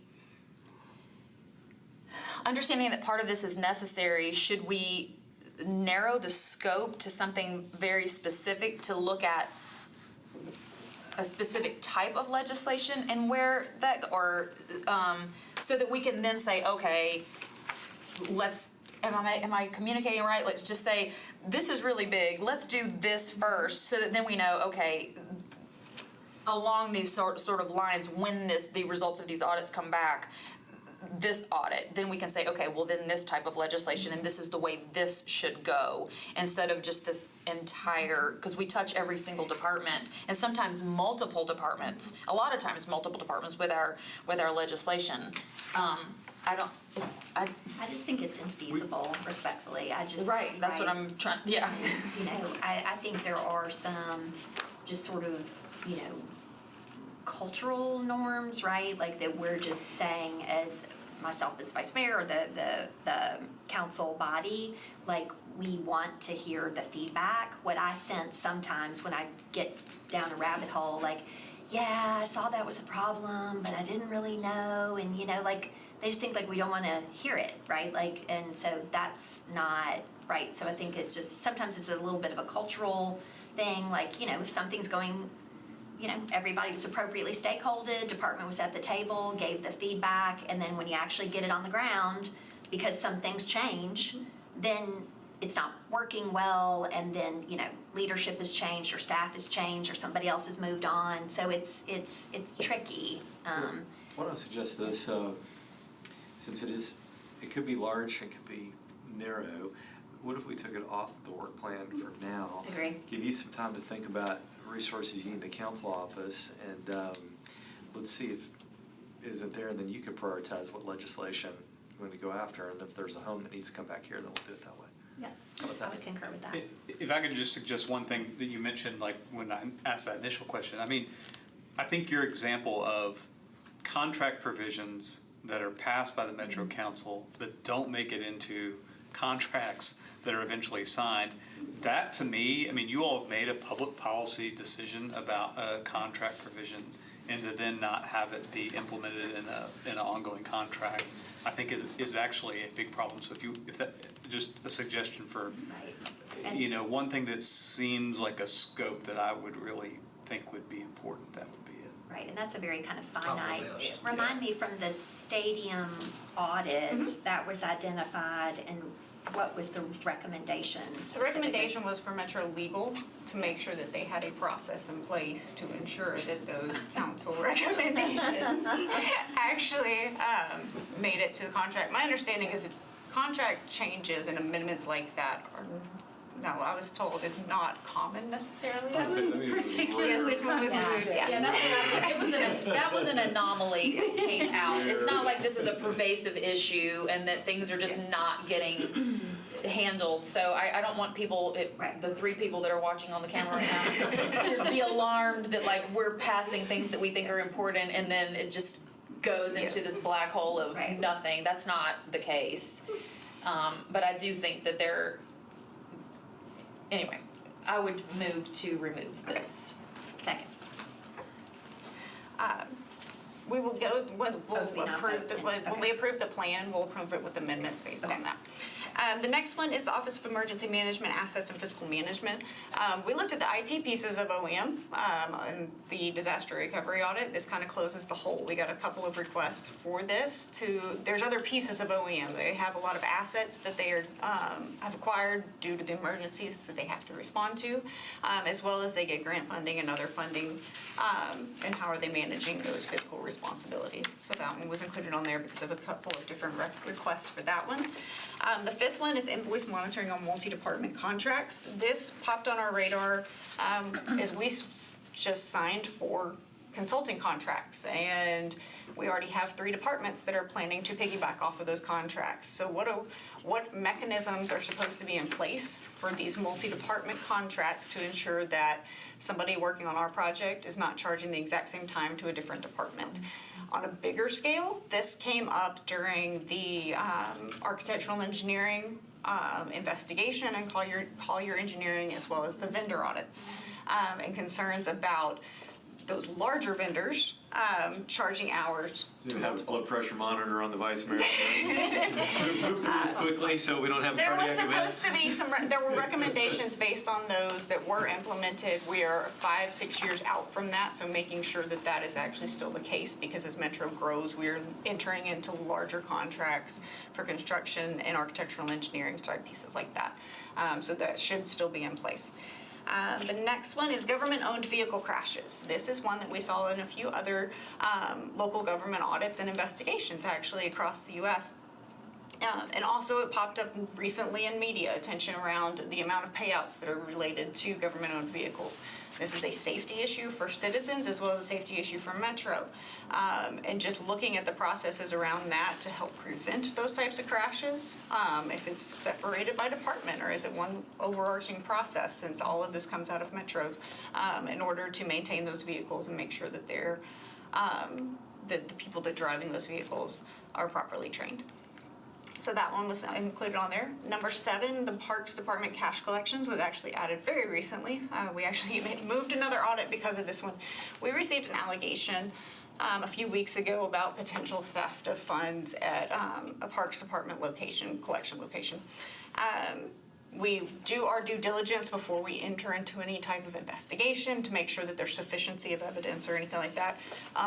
understanding that part of this is necessary, should we narrow the scope to something very specific to look at a specific type of legislation and where that, or so that we can then say, okay, am I communicating right? Let's just say, this is really big, let's do this first, so that then we know, okay, along these sort of lines, when the results of these audits come back, this audit, then we can say, okay, well, then this type of legislation, and this is the way this should go, instead of just this entire, because we touch every single department, and sometimes multiple departments, a lot of times multiple departments with our legislation. I just think it's infeasible, respectfully. Right, that's what I'm trying, yeah. You know, I think there are some just sort of, you know, cultural norms, right? Like that we're just saying, as myself as vice mayor or the council body, like we want to hear the feedback. What I sense sometimes when I get down a rabbit hole, like, yeah, I saw that was a problem, but I didn't really know, and you know, like they just think like we don't want to hear it, right? Like, and so that's not right. So I think it's just sometimes it's a little bit of a cultural thing. Like, you know, if something's going, you know, everybody was appropriately stakeholded, department was at the table, gave the feedback, and then when you actually get it on the ground, because some things change, then it's not working well, and then, you know, leadership has changed, or staff has changed, or somebody else has moved on, so it's tricky. Why don't I suggest this, since it could be large, it could be narrow, what if we took it off the work plan for now? Agree. Give you some time to think about resources you need in the council office, and let's see if isn't there, and then you can prioritize what legislation you want to go after, and if there's a home that needs to come back here, then we'll do it that way. Yeah, I would concur with that. If I could just suggest one thing that you mentioned, like when I asked that initial question, I mean, I think your example of contract provisions that are passed by the Metro Council that don't make it into contracts that are eventually signed, that to me, I mean, you all have made a public policy decision about a contract provision, and to then not have it be implemented in an ongoing contract, I think is actually a big problem. So if that, just a suggestion for, Right. you know, one thing that seems like a scope that I would really think would be important, that would be it. Right, and that's a very kind of Top of the finite, list, remind me from the stadium audit that was identified, and what was the recommendation? The recommendation was for Metro Legal to make sure that they had a process in place to ensure that those council recommendations actually made it to the contract. My understanding is that contract changes and amendments like that are, no, I was told it's not common necessarily. Yes, this one was Yeah. included, Yeah, that's what I, it was that was an anomaly that came out. It's not like this is a pervasive issue and that things are just not getting handled. So I don't want people, the 3 people that are watching on the camera right now, to be alarmed that like we're passing things that we think are important and then it just goes into this black hole of Right. nothing. That's not the case. But I do think that anyway, I would move to remove this. Second. We will go, we'll we not approve, vote then? when we approve the plan, we'll approve it with amendments based on that. The next one is the Office of Emergency Management, Assets and Fiscal Management. We looked at the IT pieces of OEM and the disaster recovery audit. This kind of closes the hole. We got a couple of requests for this there's other pieces of OEM. They have a lot of assets that they have acquired due to the emergencies that they have to respond to, as well as they get grant funding and other funding, and how are they managing those fiscal responsibilities. So that one was included on there because of a couple of different requests for that one. The 5th one is invoice monitoring on multi-department contracts. This popped on our radar as we just signed 4 consulting contracts, and we already have 3 departments that are planning to piggyback off of those contracts. So what mechanisms are supposed to be in place for these multi-department contracts to ensure that somebody working on our project is not charging the exact same time to a different department? On a bigger scale, this came up during the architectural engineering investigation and Collier Engineering, as well as the vendor audits, and concerns about those larger vendors charging hours. So we have a blood pressure monitor on the vice mayor. Move through this quickly so we don't have a There was cardiac event. supposed to be there were recommendations based on those that were implemented. We are 5-6 years out from that, so making sure that that is actually still the case, because as Metro grows, we're entering into larger contracts for construction and architectural engineering type pieces like that. So that should still be in place. The next one is government-owned vehicle crashes. This is one that we saw in a few other local government audits and investigations, actually, across the U.S. And also it popped up recently in media attention around the amount of payouts that are related to government-owned vehicles. This is a safety issue for citizens as well as a safety issue for Metro. And just looking at the processes around that to help prevent those types of crashes, if it's separated by department or is it one overarching process, since all of this comes out of Metro, in order to maintain those vehicles and make sure that they're, that the people that are driving those vehicles are properly trained. So that one was included on there. Number 7, the Parks Department cash collections was actually added very recently. We actually moved another audit because of this one. We received an allegation a few weeks ago about potential theft of funds at a Parks Department location, collection location. We do our due diligence before we enter into any type of investigation to make sure that there's sufficiency of evidence or anything like that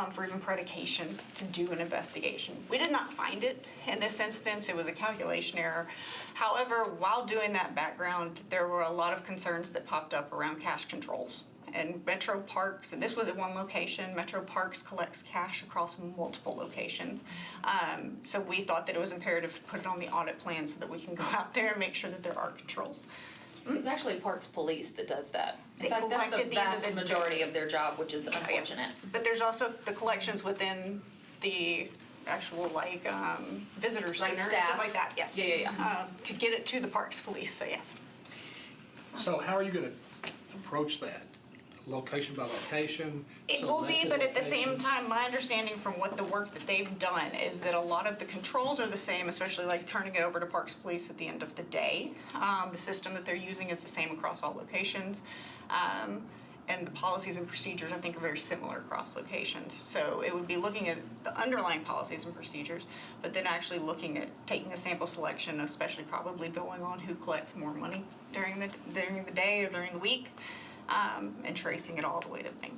for even predication to do an investigation. We did not find it in this instance. It was a calculation error. However, while doing that background, there were a lot of concerns that popped up around cash controls. And Metro Parks, and this was at one location, Metro Parks collects cash across multiple locations. So we thought that it was imperative to put it on the audit plan so that we can go out there and make sure that there are controls. It's actually Parks Police that does that. In They fact, that's collect the at the end of vast the majority day. of their job, which is unfortunate. But there's also the collections within the actual visitor Like center and staff. stuff like that, yes. Yeah. To get it to the Parks Police, so yes. So how are you going to approach that? Location by location? It will be, selected but at the same location? time, my understanding from what the work that they've done is that a lot of the controls are the same, especially like turning it over to Parks Police at the end of the day. The system that they're using is the same across all locations. And the policies and procedures, I think, are very similar across locations. So it would be looking at the underlying policies and procedures, but then actually looking at taking a sample selection, especially probably going on who collects more money during the day or during the week, and tracing it all the way to the bank.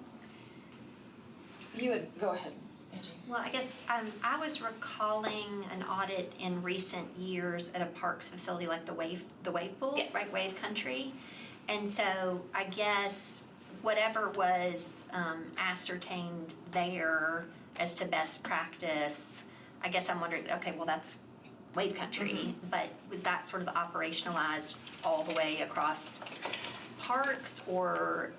You would, go ahead, Angie. Well, I guess I was recalling an audit in recent years at a parks facility like the wave pool, Yes. right, Wave Country. And so I guess whatever was ascertained there as to best practice, I guess I'm wondering, okay, well, that's Wave Country, but was that sort of operationalized all the way across parks? Or,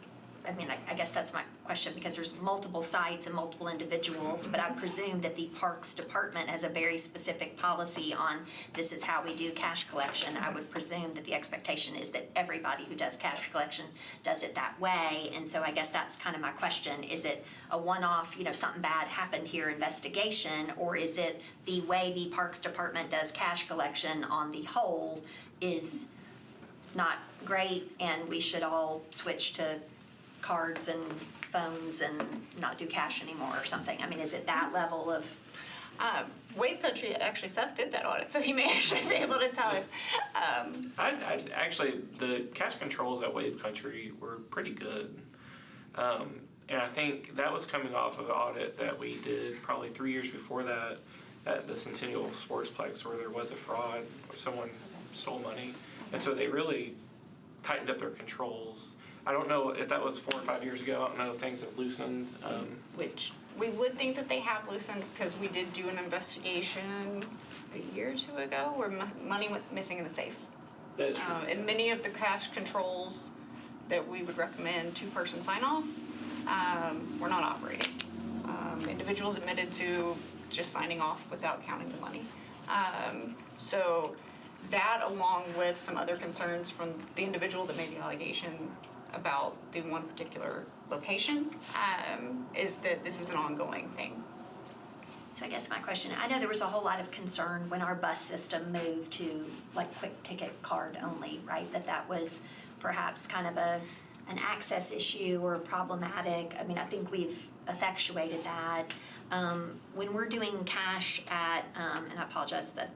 I mean, I guess that's my question, because there's multiple sites and multiple individuals, but I presume that the Parks Department has a very specific policy on this is how we do cash collection. I would presume that the expectation is that everybody who does cash collection does it that way. And so I guess that's kind of my question. Is it a one-off, something bad happened here investigation, or is it the way the Parks Department does cash collection on the whole is not great and we should all switch to cards and phones and not do cash anymore or something? I mean, is it that level of? Wave Country, actually, Seth did that audit, so he may actually be able to tell us. I actually, the cash controls at Wave Country were pretty good. And I think that was coming off of an audit that we did probably 3 years before that at the Centennial Sportsplex, where there was a fraud, where someone stole money. And so they really tightened up their controls. I don't know if that was 4 or 5 years ago. I don't know if things have loosened. Which we would think that they have loosened, because we did do an investigation a year or two ago where money went missing in the safe. That is true. And many of the cash controls that we would recommend two-person sign-off were not operating. Individuals admitted to just signing off without counting the money. So that, along with some other concerns from the individual that made the allegation about the one particular location, is that this is an ongoing thing. So I guess my question, I know there was a whole lot of concern when our bus system moved to like quick ticket card only, right? That was perhaps kind of an access issue or problematic. I mean, I think we've effectuated that. When we're doing cash at, and I apologize that,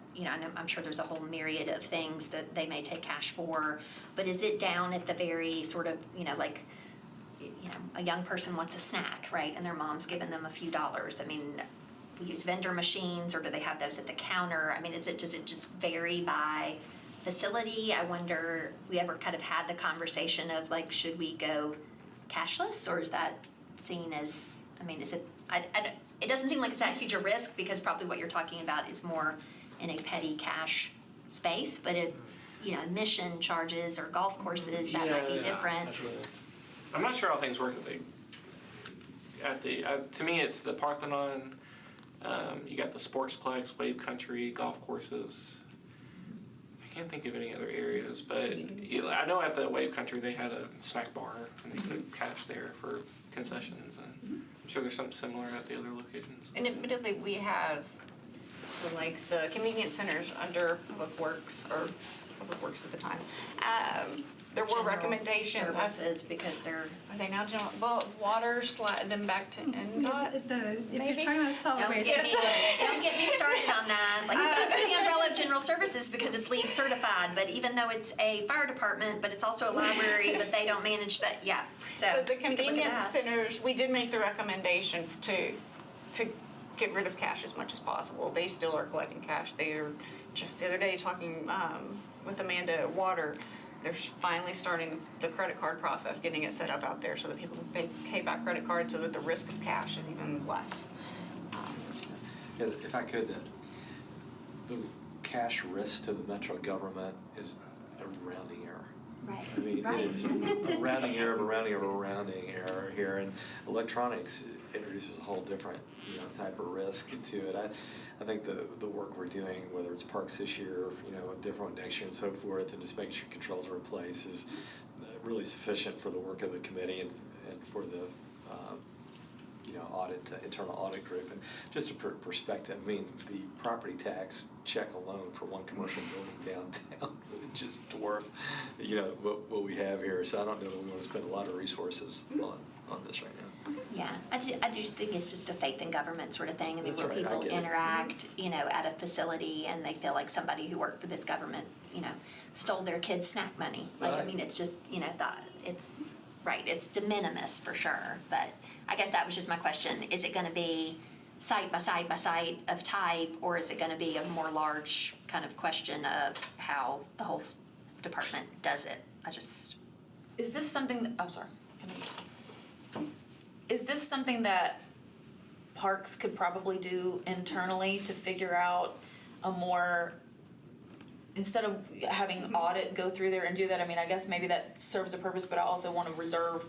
I'm sure there's a whole myriad of things that they may take cash for, but is it down at the very sort of, a young person wants a snack, right? And their mom's giving them a few dollars. I mean, we use vendor machines, or do they have those at the counter? I mean, does it just vary by facility, I wonder, if we ever kind of had the conversation of like, should we go cashless, or is that seen as, I mean, is it, it doesn't seem like it's that huge a risk, because probably what you're talking about is more in a petty cash space, but it, you know, admission charges or golf courses, that might be Yeah. different. I'm not sure how things work to me, it's the Parthenon, you got the Sportsplex, Wave Country, golf courses. I can't think of any other areas, but I know at the Wave Country, they had a snack bar, and they put cash there for concessions, and I'm sure there's something similar at the other locations. And admittedly, we have, like, the convenience centers under Public Works, or Public Works at the time. There were General recommendations. Services, because they're. Are they now general, well, water, slide them back to NDOT? If Maybe. you're talking about solid Don't waste. get me, don't get me started on that. Like, it's under the umbrella of general services because it's LEED certified, but even though it's a fire department, but it's also a library, but they don't manage that, yeah. So we the could look at convenience that. centers, we did make the recommendation to get rid of cash as much as possible. They still are collecting cash. They are, just the other day, talking with Amanda at Water, they're finally starting the credit card process, getting it set up out there so that people can pay back credit cards so that the risk of cash is even less. Yeah, if I could, the cash risk to the metro government is a rounding error. Right, I mean, right. it is a rounding error of a rounding of a rounding error here, and electronics introduces a whole different, type of risk to it. I think the work we're doing, whether it's parks this year, a different one next year and so forth, and just making sure controls are in place is really sufficient for the work of the committee and for the internal audit group. And just a perspective, I mean, the property tax check alone for one commercial building downtown would just dwarf, what we have here. So I don't know that we want to spend a lot of resources on this right now. Yeah, I just think it's just a faith in government sort of thing. I mean, That's where right, I people get it. interact, at a facility and they feel like somebody who worked for this government, stole their kids' snack money. Like, I Right. mean, it's just, it's, right, it's de minimis for sure. But I guess that was just my question. Is it gonna be site by site by site of type, or is it gonna be a more large kind of question of how the whole department does it? Is this something, I'm sorry. Is this something that parks could probably do internally to figure out a more, instead of having audit go through there and do that? I mean, I guess maybe that serves a purpose, but I also want to reserve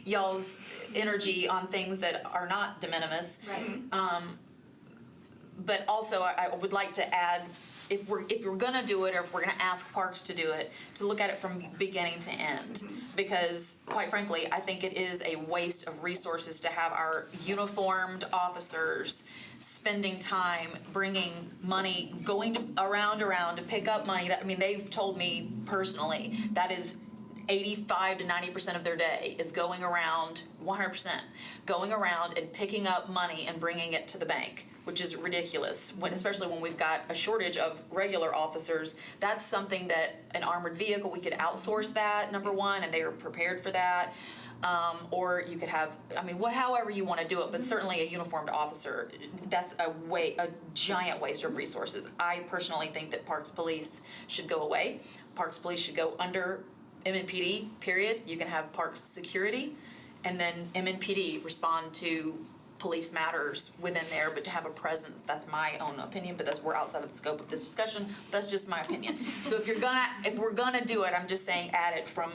y'all's energy on things that are not de minimis. Right. But also, I would like to add, if we're gonna do it, or if we're gonna ask parks to do it, to look at it from beginning to end. Because quite frankly, I think it is a waste of resources to have our uniformed officers spending time bringing money, going around to pick up money. They've told me personally, that is 85 to 90% of their day is going around, 100%, going around and picking up money and bringing it to the bank, which is ridiculous, especially when we've got a shortage of regular officers. That's something that an armored vehicle, we could outsource that, number one, and they are prepared for that. Or you could have, however you want to do it, but certainly a uniformed officer, that's a giant waste of resources. I personally think that Parks Police should go away. Parks Police should go under MNPD, period. You can have Parks Security, and then MNPD respond to police matters within there, but to have a presence, that's my own opinion, but we're outside of the scope of this discussion. That's just my opinion. So if we're gonna do it, I'm just saying add it from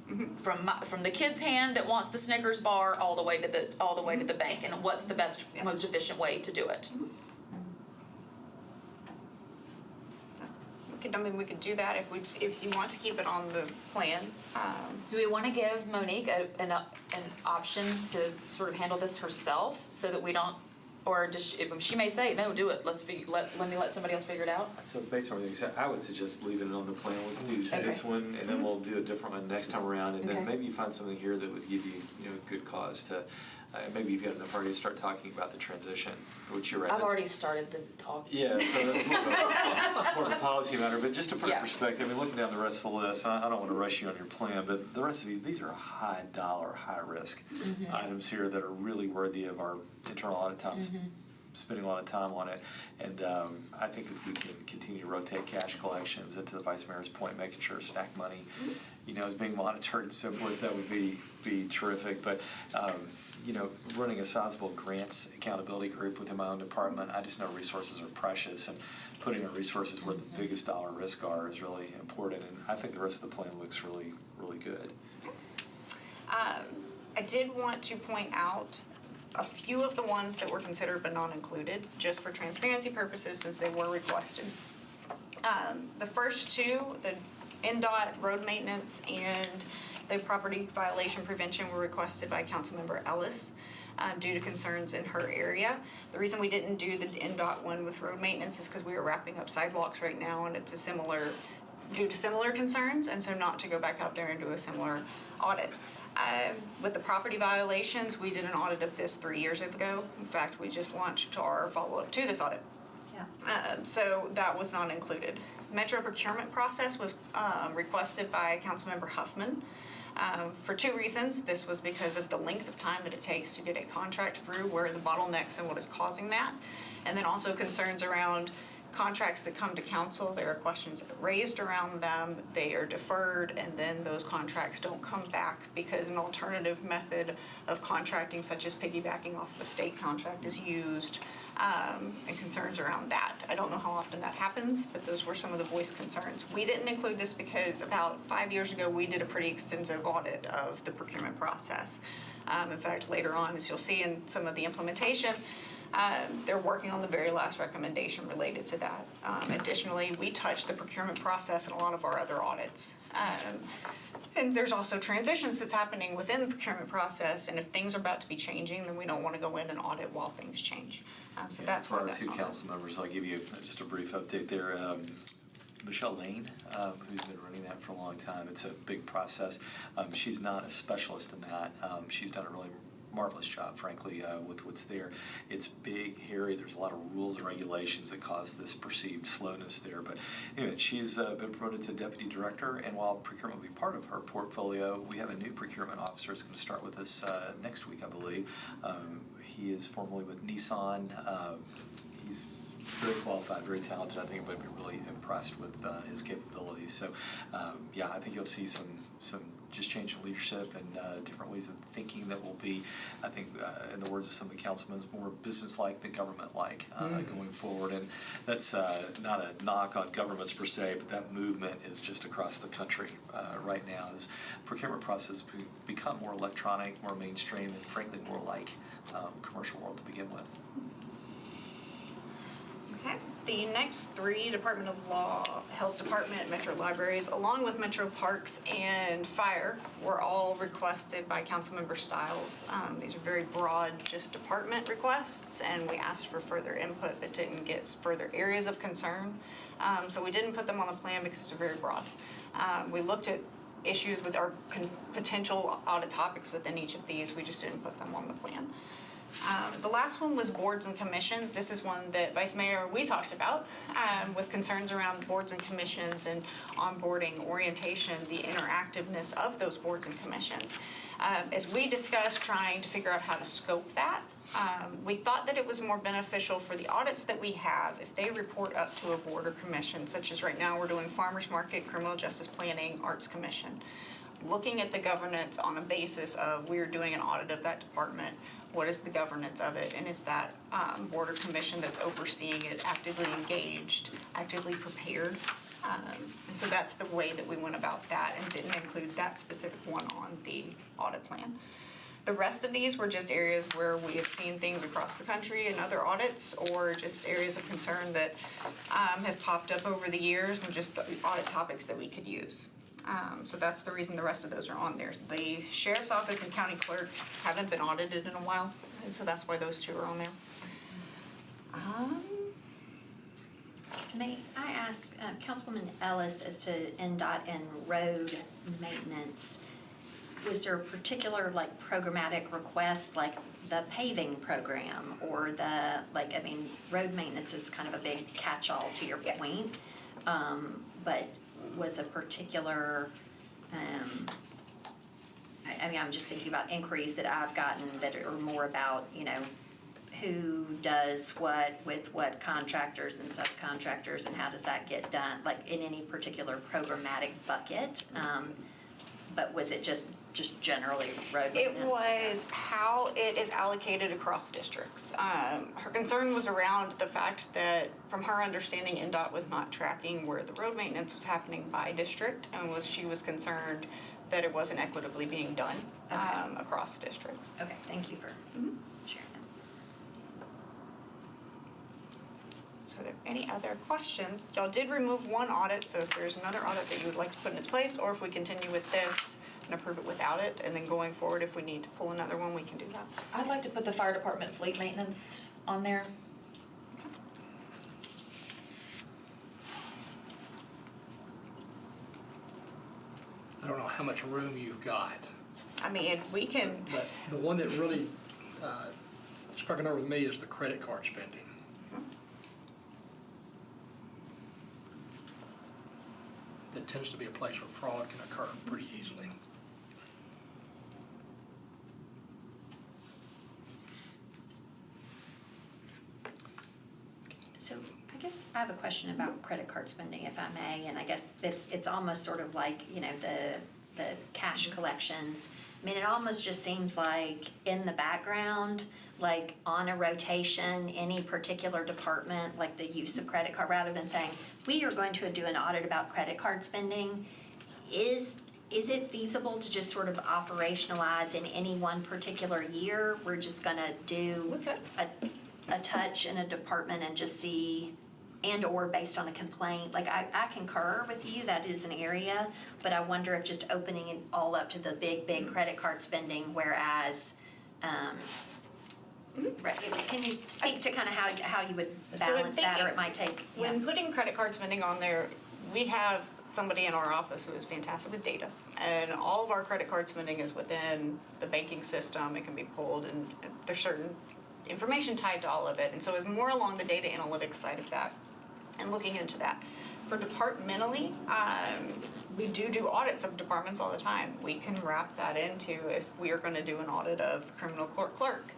the kid's hand that wants the Snickers bar all the way to the bank, and what's the best, most efficient way to do it. We could do that if you want to keep it on the plan. Do we want to give Monique an option to sort of handle this herself, so that we don't, or she may say, no, do it, let me let somebody else figure it out? So based on everything you said, I would suggest leaving it on the plan. Let's do this one, and then we'll do a different one next time around, and then Okay. maybe you find something here that would give you, good cause to, maybe you've got enough already to start talking about the transition, which you're right. I've that's- already started the talk. Yeah, so that's more of a policy matter, but just to put it in Yeah. perspective, looking down the rest of the list, I don't want to rush you on your plan, but the rest of these are high dollar, high risk items here that are really worthy of our internal audit times. spending a lot of time on it. And I think if we can continue to rotate cash collections, and to the Vice Mayor's point, making sure SNAC money, is being monitored and so forth, that would be terrific. But, running a sizable grants accountability group within my own department, I just know resources are precious, and putting our resources where the biggest dollar risk are is really important. And I think the rest of the plan looks really, really good. I did want to point out a few of the ones that were considered but not included, just for transparency purposes, since they were requested. The first two, the NDOT road maintenance and the property violation prevention, were requested by Councilmember Ellis due to concerns in her area. The reason we didn't do the NDOT one with road maintenance is because we were wrapping up sidewalks right now, and it's due to similar concerns, and so not to go back out there and do a similar audit. With the property violations, we did an audit of this 3 years ago. In fact, we just launched our follow-up to this audit. Yeah. So that was not included. Metro procurement process was requested by Councilmember Huffman for two reasons. This was because of the length of time that it takes to get a contract through, where are the bottlenecks and what is causing that. And then also concerns around contracts that come to council. There are questions raised around them, they are deferred, and then those contracts don't come back because an alternative method of contracting, such as piggybacking off of a state contract, is used, and concerns around that. I don't know how often that happens, but those were some of the voiced concerns. We didn't include this because about 5 years ago, we did a pretty extensive audit of the procurement process. In fact, later on, as you'll see in some of the implementation, they're working on the very last recommendation related to that. Additionally, we touch the procurement process in a lot of our other audits. And there's also transitions that's happening within the procurement process, and if things are about to be changing, then we don't want to go in and audit while things change. So that's why that's For our not. two council members, I'll give you just a brief update there. Michelle Lane, who's been running that for a long time, it's a big process. She's not a specialist in that. She's done a really marvelous job, frankly, with what's there. It's big, hairy. There's a lot of rules and regulations that cause this perceived slowness there. But anyway, she's been promoted to deputy director, and while procurement will be part of her portfolio, we have a new procurement officer that's going to start with us next week, I believe. He is formerly with Nissan. He's very qualified, very talented. I think everybody will be really impressed with his capabilities. So, yeah, I think you'll see some just change in leadership and different ways of thinking that will be, I think, in the words of some of the councilmen, more business-like than government-like going forward. And that's not a knock on governments per se, but that movement is just across the country right now as procurement processes become more electronic, more mainstream, and frankly more like commercial world to begin with. Okay. The next three, Department of Law, Health Department, Metro Libraries, along with Metro Parks and Fire, were all requested by Councilmember Stiles. These are very broad, just department requests, and we asked for further input but didn't get further areas of concern. So we didn't put them on the plan because they're very broad. We looked at issues with our potential audit topics within each of these. We just didn't put them on the plan. The last one was boards and commissions. This is one that Vice Mayor, we talked about with concerns around boards and commissions and onboarding, orientation, the interactiveness of those boards and commissions. As we discussed trying to figure out how to scope that, we thought that it was more beneficial for the audits that we have if they report up to a board or commission, such as right now we're doing Farmers Market, Criminal Justice Planning, Arts Commission. Looking at the governance on a basis of we're doing an audit of that department, what is the governance of it, and is that board or commission that's overseeing it actively engaged, actively prepared? And so that's the way that we went about that and didn't include that specific one on the audit plan. The rest of these were just areas where we have seen things across the country in other audits, or just areas of concern that have popped up over the years, and just the audit topics that we could use. So that's the reason the rest of those are on there. The Sheriff's Office and County Clerk haven't been audited in a while, and so that's why those two are on there. May I ask Councilwoman Ellis as to NDOT and road maintenance? Was there a particular programmatic request, like the paving program, or road maintenance is kind of a big catch-all to your point, but was a particular, I'm just thinking about inquiries that I've gotten that are more about, who does what with what contractors and subcontractors, and how does that get done, like in any particular programmatic bucket? But was it just generally road It maintenance? was how it is allocated across districts. Her concern was around the fact that, from her understanding, NDOT was not tracking where the road maintenance was happening by district, and she was concerned that it wasn't equitably being done across districts. Okay, thank you for sharing that. So are there any other questions? Y'all did remove one audit, so if there's another audit that you would like to put in its place, or if we continue with this and approve it without it, and then going forward, if we need to pull another one, we can do that. I'd like to put the fire department fleet maintenance on there. I don't know how much room you've got, I mean, we can, but the one that really struck a nerve with me is the credit card spending. That tends to be a place where fraud can occur pretty easily. So I guess I have a question about credit card spending, if I may, and I guess it's almost sort of like, you know, the cash collections. I mean, it almost just seems like in the background, like on a rotation, any particular department, like the use of credit card, rather than saying, we are going to do an audit about credit card spending. Is it feasible to just sort of operationalize in any one particular year? We're just gonna do a touch in a department and just see, and or based on a complaint. Like I concur with you, that is an area, but I wonder if just opening it all up to the big credit card spending, whereas, right, can you speak to kind of how you would So I'm balance that, or thinking, it might take, when putting credit card spending on there, we have somebody in our office who is fantastic with data. And all of our credit card spending is within the banking system. It can be pulled, and there's certain information tied to all of it. And so it's more along the data analytics side of that and looking into that. For departmentally, we do audits of departments all the time. We can wrap that into, if we are going to do an audit of the criminal court clerk,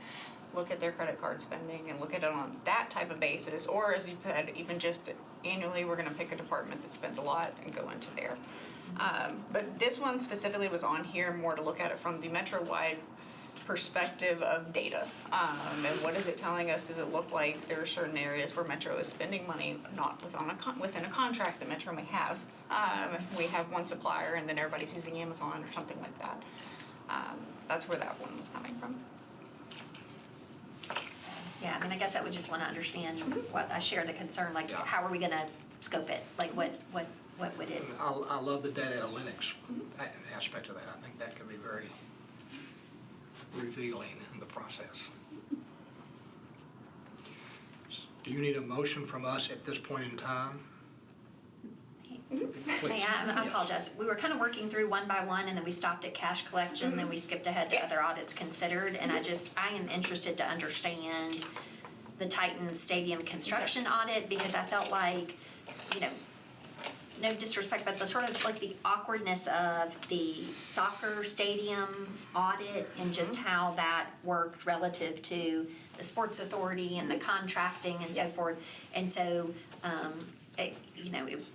look at their credit card spending and look at it on that type of basis. Or as you said, even just annually, we're going to pick a department that spends a lot and go into there. But this one specifically was on here more to look at it from the Metro-wide perspective of data. And what is it telling us? Does it look like there are certain areas where Metro is spending money not within a contract that Metro may have? If we have one supplier and then everybody's using Amazon or something like that. That's where that one was coming from. yeah, I mean, I guess I would just want to understand what, I share the concern, like, Yeah. how are we gonna scope it? Like, what would it? I love the data analytics aspect of that. I think that could be very revealing in the process. Do you need a motion from us at this point in time? Please. May I apologize. We were kind of working through one by one, and then we stopped at cash collection, then we skipped ahead to Yes. other audits considered, and I am interested to understand the Titan Stadium construction audit, because I felt like, you know, no disrespect, but the sort of like the awkwardness of the soccer stadium audit and just how that worked relative to the sports authority and the contracting and so Yes. forth. And so,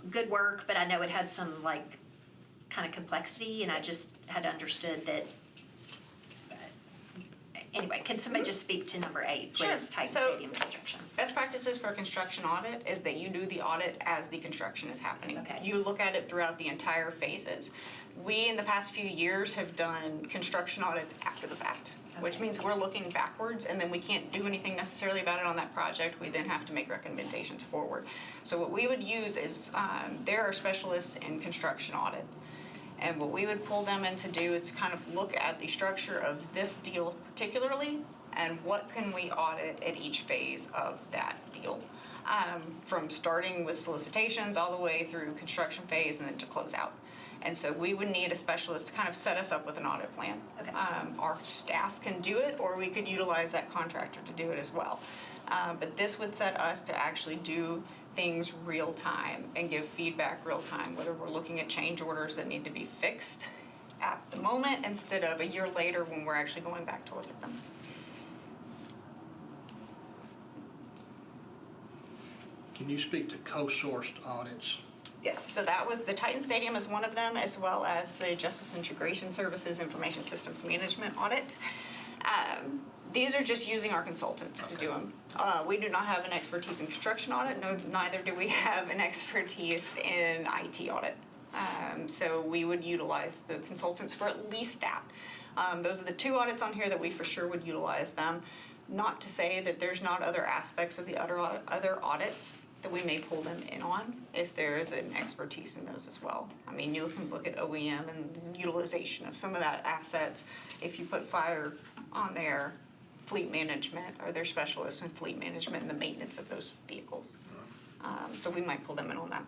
good work, but I know it had some like kind of complexity, and I just had understood that. Anyway, can somebody just speak to number 8, Sure. please, Titan So- Stadium construction? Best practices for a construction audit is that you do the audit as the construction is happening. Okay. You look at it throughout the entire phases. We, in the past few years, have done construction audits after the fact, which Okay. means we're looking backwards, and then we can't do anything necessarily about it on that project. We then have to make recommendations forward. So what we would use is, there are specialists in construction audit. And what we would pull them in to do is to kind of look at the structure of this deal particularly, and what can we audit at each phase of that deal. From starting with solicitations all the way through construction phase and then to close out. And so we would need a specialist to kind of set us up with an audit plan. Okay. Our staff can do it, or we could utilize that contractor to do it as well. But this would set us to actually do things real time and give feedback real time, whether we're looking at change orders that need to be fixed at the moment instead of a year later when we're actually going back to look at them. Can you speak to co-sourced audits? Yes, so that was, the Titan Stadium is one of them, as well as the Justice Integration Services Information Systems Management Audit. These are just using our consultants to do them. We do not have an expertise in construction audit, neither do we have an expertise in IT audit. So we would utilize the consultants for at least that. Those are the two audits on here that we for sure would utilize them. Not to say that there's not other aspects of the other audits that we may pull them in on if there is an expertise in those as well. I mean, you can look at OEM and the utilization of some of that assets. If you put fire on there, fleet management, or their specialists in fleet management and the maintenance of those vehicles. So we might pull them in on that.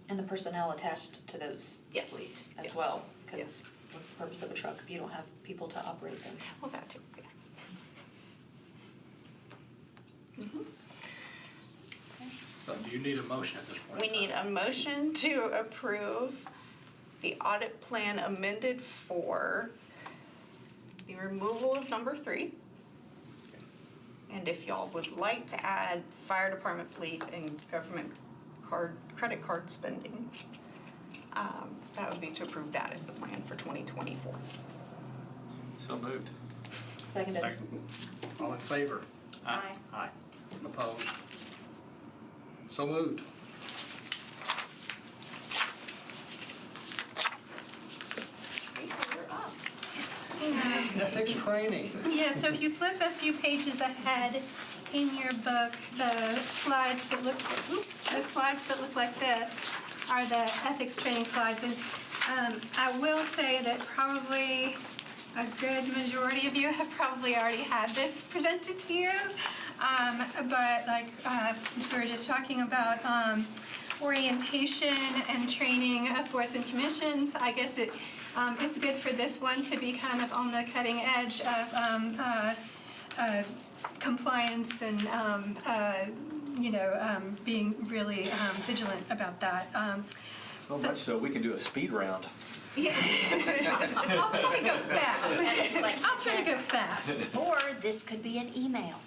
And the personnel attached to those Yes. fleet as Yes. well, because Yes. what's the purpose of a truck if you don't have people to operate them? Well, that too, yes. So do you need a motion at this point? We need a motion to approve the audit plan amended for the removal of number 3. And if y'all would like to add fire department fleet and government credit card spending, that would be to approve that as the plan for 2024. So moved. Seconded. All in favor? Aye. Aye. Opposed? So moved. Lisa, you're up. Ethics training. Yeah, so if you flip a few pages ahead in your book, the slides that look like this are the ethics training slides. And I will say that probably a good majority of you have probably already had this presented to you. But since we were just talking about orientation and training of boards and commissions, I guess it's good for this one to be kind of on the cutting edge of compliance and being really vigilant about that. So much so, we can do a speed round. Yeah. I'll try to go fast. I'll try to go fast. Or this could be an email,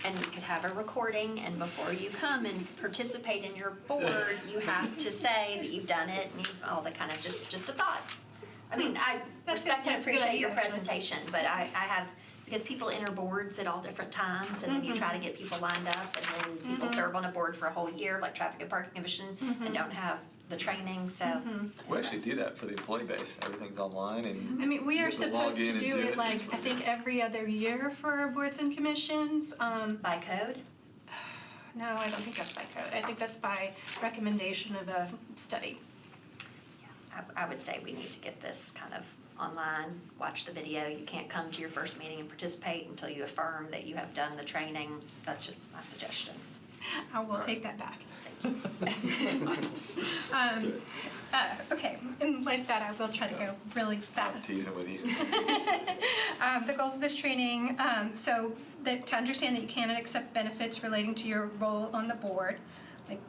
and we could have a recording, and before you come and participate in your board, you have to say that you've done it, and all that kind of, just a thought. I mean, I respect and that's a good appreciate your idea. presentation, but I have, because people enter boards at all different times, and then you try to get people lined up, and then people serve on a board for a whole year, like Traffic and Parking Commission, and don't have the training, so. We actually do that for the employee base. Everything's online and. I mean, we are you have to log supposed in to and do it like, I think every other year for our boards and commissions. By code? No, I don't think that's by code. I think that's by recommendation of a study. I would say we need to get this kind of online, watch the video. You can't come to your first meeting and participate until you affirm that you have done the training. That's just my suggestion. I will take that back. Let's do it. Okay, in light of that, I will try to go really fast. Teasing with you. The goals of this training, so that to understand that you cannot accept benefits relating to your role on the board, like,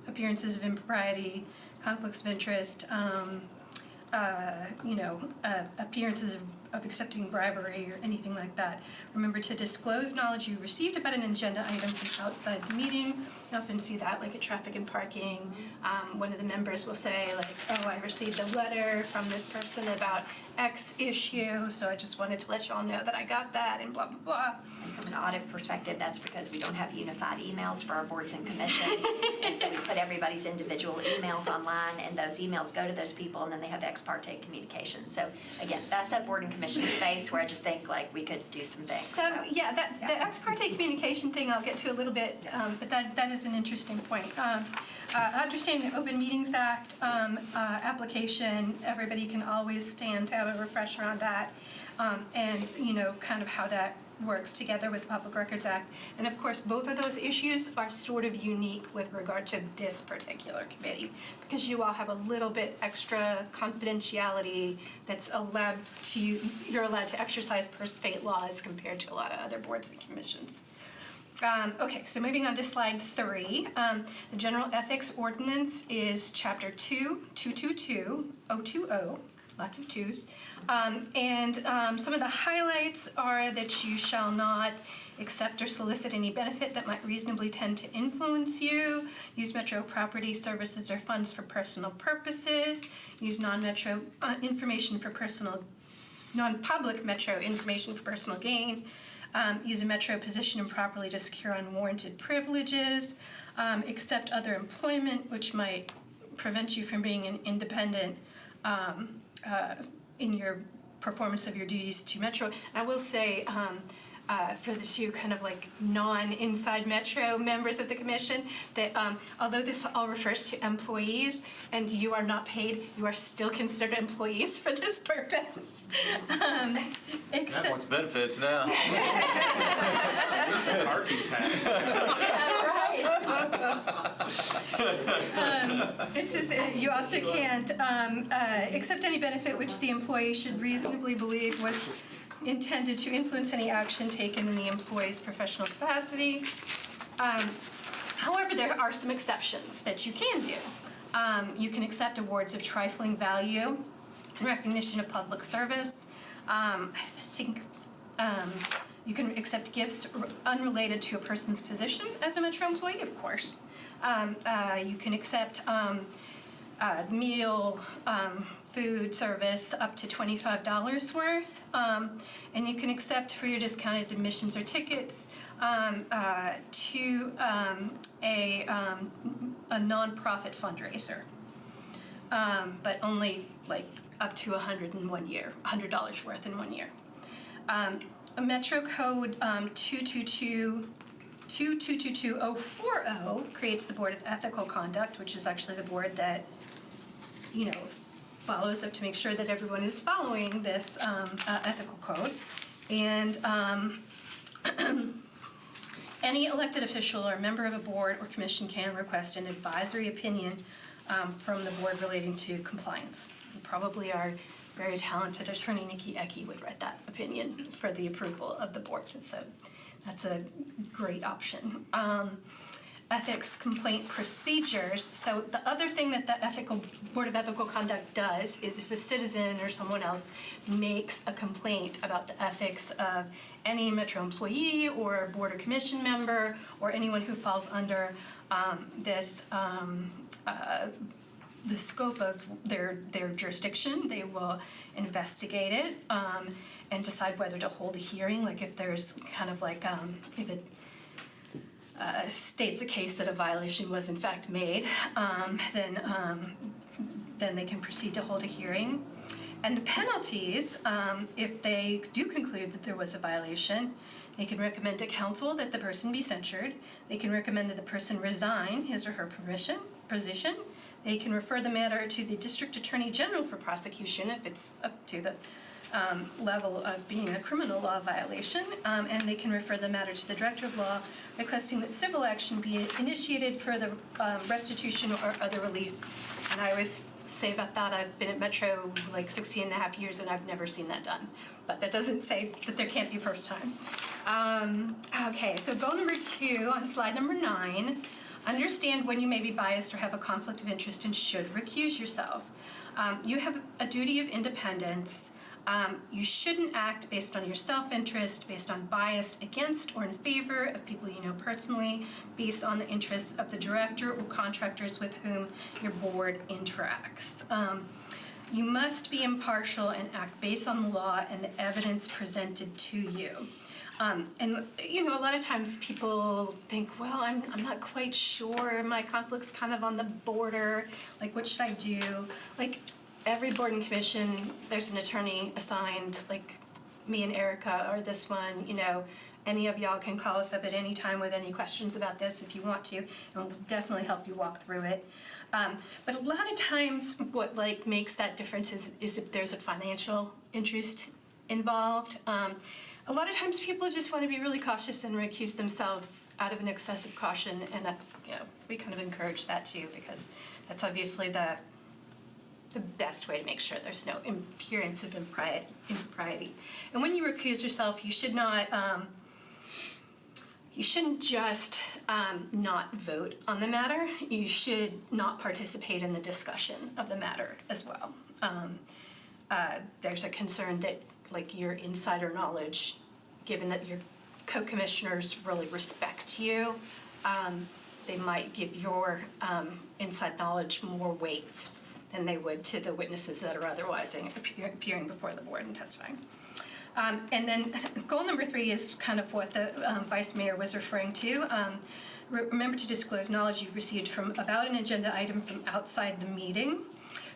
appearances of impropriety, conflicts of interest, appearances of accepting bribery or anything like that. Remember to disclose knowledge you received about an agenda item from outside the meeting. You often see that like at traffic and parking. One of the members will say like, oh, I received a letter from this person about X issue, so I just wanted to let y'all know that I got that and blah, blah, blah. And from an audit perspective, that's because we don't have unified emails for our boards and commissions. And so we put everybody's individual emails online, and those emails go to those people, and then they have ex parte communication. So again, that's a board and commission space where I just think like we could do some things. So, yeah, the ex parte communication thing I'll get to a little bit, but that is an interesting point. Understanding the Open Meetings Act application, everybody can always stand to have a refresher on that, and, kind of how that works together with the Public Records Act. And of course, both of those issues are sort of unique with regard to this particular committee, because you all have a little bit extra confidentiality that's you're allowed to exercise per state law as compared to a lot of other boards and commissions. Okay, so moving on to slide 3. The General Ethics Ordinance is Chapter 2, 222, 020, lots of twos. Some of the highlights are that you shall not accept or solicit any benefit that might reasonably tend to influence you, use Metro property, services, or funds for personal purposes, use non-Metro information for personal, non-public Metro information for personal gain, use a Metro position improperly to secure unwarranted privileges, accept other employment which might prevent you from being an independent in your performance of your duties to Metro. I will say, for the two kind of like non-inside Metro members of the commission, that although this all refers to employees and you are not paid, you are still considered employees for this purpose. That wants benefits now. Parking tax. Yeah, right. It says you also can't accept any benefit which the employee should reasonably believe was intended to influence any action taken in the employee's professional capacity. However, there are some exceptions that you can do. You can accept awards of trifling value in recognition of public service. I think you can accept gifts unrelated to a person's position as a Metro employee, of course. You can accept meal, food service up to $25 worth, and you can accept for your discounted admissions or tickets to a nonprofit fundraiser, but only like up to $100 worth in 1 year. A Metro Code 2222-040 creates the Board of Ethical Conduct, which is actually the board that, follows up to make sure that everyone is following this ethical code. And any elected official or member of a board or commission can request an advisory opinion from the board relating to compliance. And probably our very talented attorney, Nikki Ecke, would write that opinion for the approval of the board. So that's a great option. Ethics complaint procedures. So the other thing that the Board of Ethical Conduct does is if a citizen or someone else makes a complaint about the ethics of any Metro employee or board or commission member or anyone who falls under the scope of their jurisdiction, they will investigate it and decide whether to hold a hearing. Like if there's kind of like, if it states a case that a violation was in fact made, then they can proceed to hold a hearing. And the penalties, if they do conclude that there was a violation, they can recommend to council that the person be censured. They can recommend that the person resign his or her position. They can refer the matter to the District Attorney General for prosecution if it's up to the level of being a criminal law violation, and they can refer the matter to the Director of Law, requesting that civil action be initiated for the restitution or other relief. And I always say about that, I've been at Metro like 16 and a half years and I've never seen that done. But that doesn't say that there can't be a first time. Okay, so goal number 2 on slide number 9. Understand when you may be biased or have a conflict of interest and should recuse yourself. You have a duty of independence. You shouldn't act based on your self-interest, based on bias against or in favor of people you know personally, based on the interests of the director or contractors with whom your board interacts. You must be impartial and act based on the law and the evidence presented to you. And a lot of times people think, well, I'm not quite sure, my conflict's kind of on the border, like what should I do? Like every board and commission, there's an attorney assigned, like me and Erica or this one, any of y'all can call us up at any time with any questions about this if you want to, and we'll definitely help you walk through it. But a lot of times what makes that difference is if there's a financial interest involved. A lot of times people just want to be really cautious and recuse themselves out of an excessive caution, and we kind of encourage that too, because that's obviously the best way to make sure there's no appearance of impropriety. And when you recuse yourself, you should not, you shouldn't just not vote on the matter. You should not participate in the discussion of the matter as well. there's a concern that, like, your insider knowledge, given that your co-commissioners really respect you, they might give your inside knowledge more weight than they would to the witnesses that are otherwise appearing before the board and testifying. And then goal number 3 is kind of what the Vice Mayor was referring to. Remember to disclose knowledge you've received from about an agenda item from outside the meeting.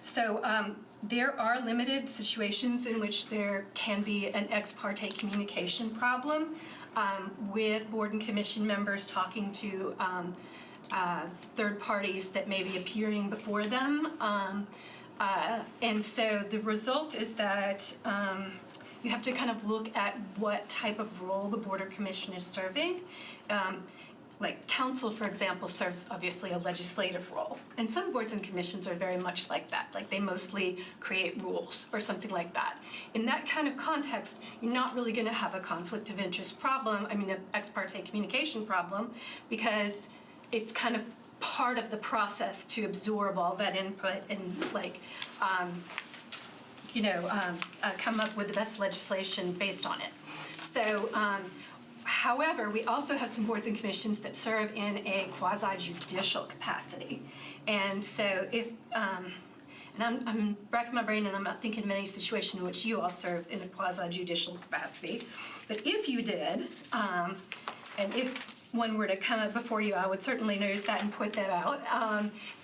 So there are limited situations in which there can be an ex parte communication problem with board and commission members talking to third parties that may be appearing before them. And so the result is that you have to kind of look at what type of role the board or commission is serving. Like council, for example, serves obviously a legislative role. And some boards and commissions are very much like that. Like they mostly create rules or something like that. In that kind of context, you're not really going to have a conflict of interest problem, an ex parte communication problem, because it's kind of part of the process to absorb all that input and come up with the best legislation based on it. So, however, we also have some boards and commissions that serve in a quasi-judicial capacity. And so if, and I'm racking my brain and I'm not thinking of any situation in which you all serve in a quasi-judicial capacity, but if you did, and if one were to come up before you, I would certainly notice that and point that out,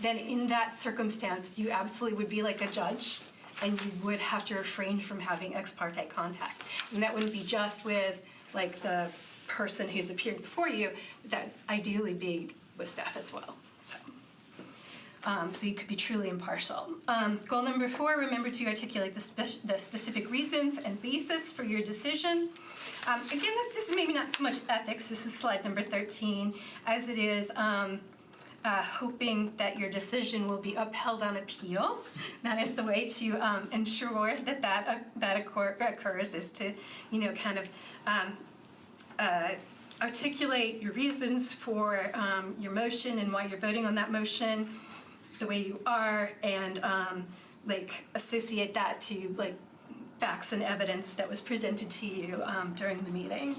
then in that circumstance, you absolutely would be like a judge and you would have to refrain from having ex parte contact. And that wouldn't be just with like the person who's appeared before you, that ideally be with staff as well. So you could be truly impartial. Goal number 4, remember to articulate the specific reasons and basis for your decision. Again, this is maybe not so much ethics, this is slide number 13, as it is hoping that your decision will be upheld on appeal. That is the way to ensure that occurs, is to, kind of articulate your reasons for your motion and why you're voting on that motion the way you are, and associate that to facts and evidence that was presented to you during the meeting.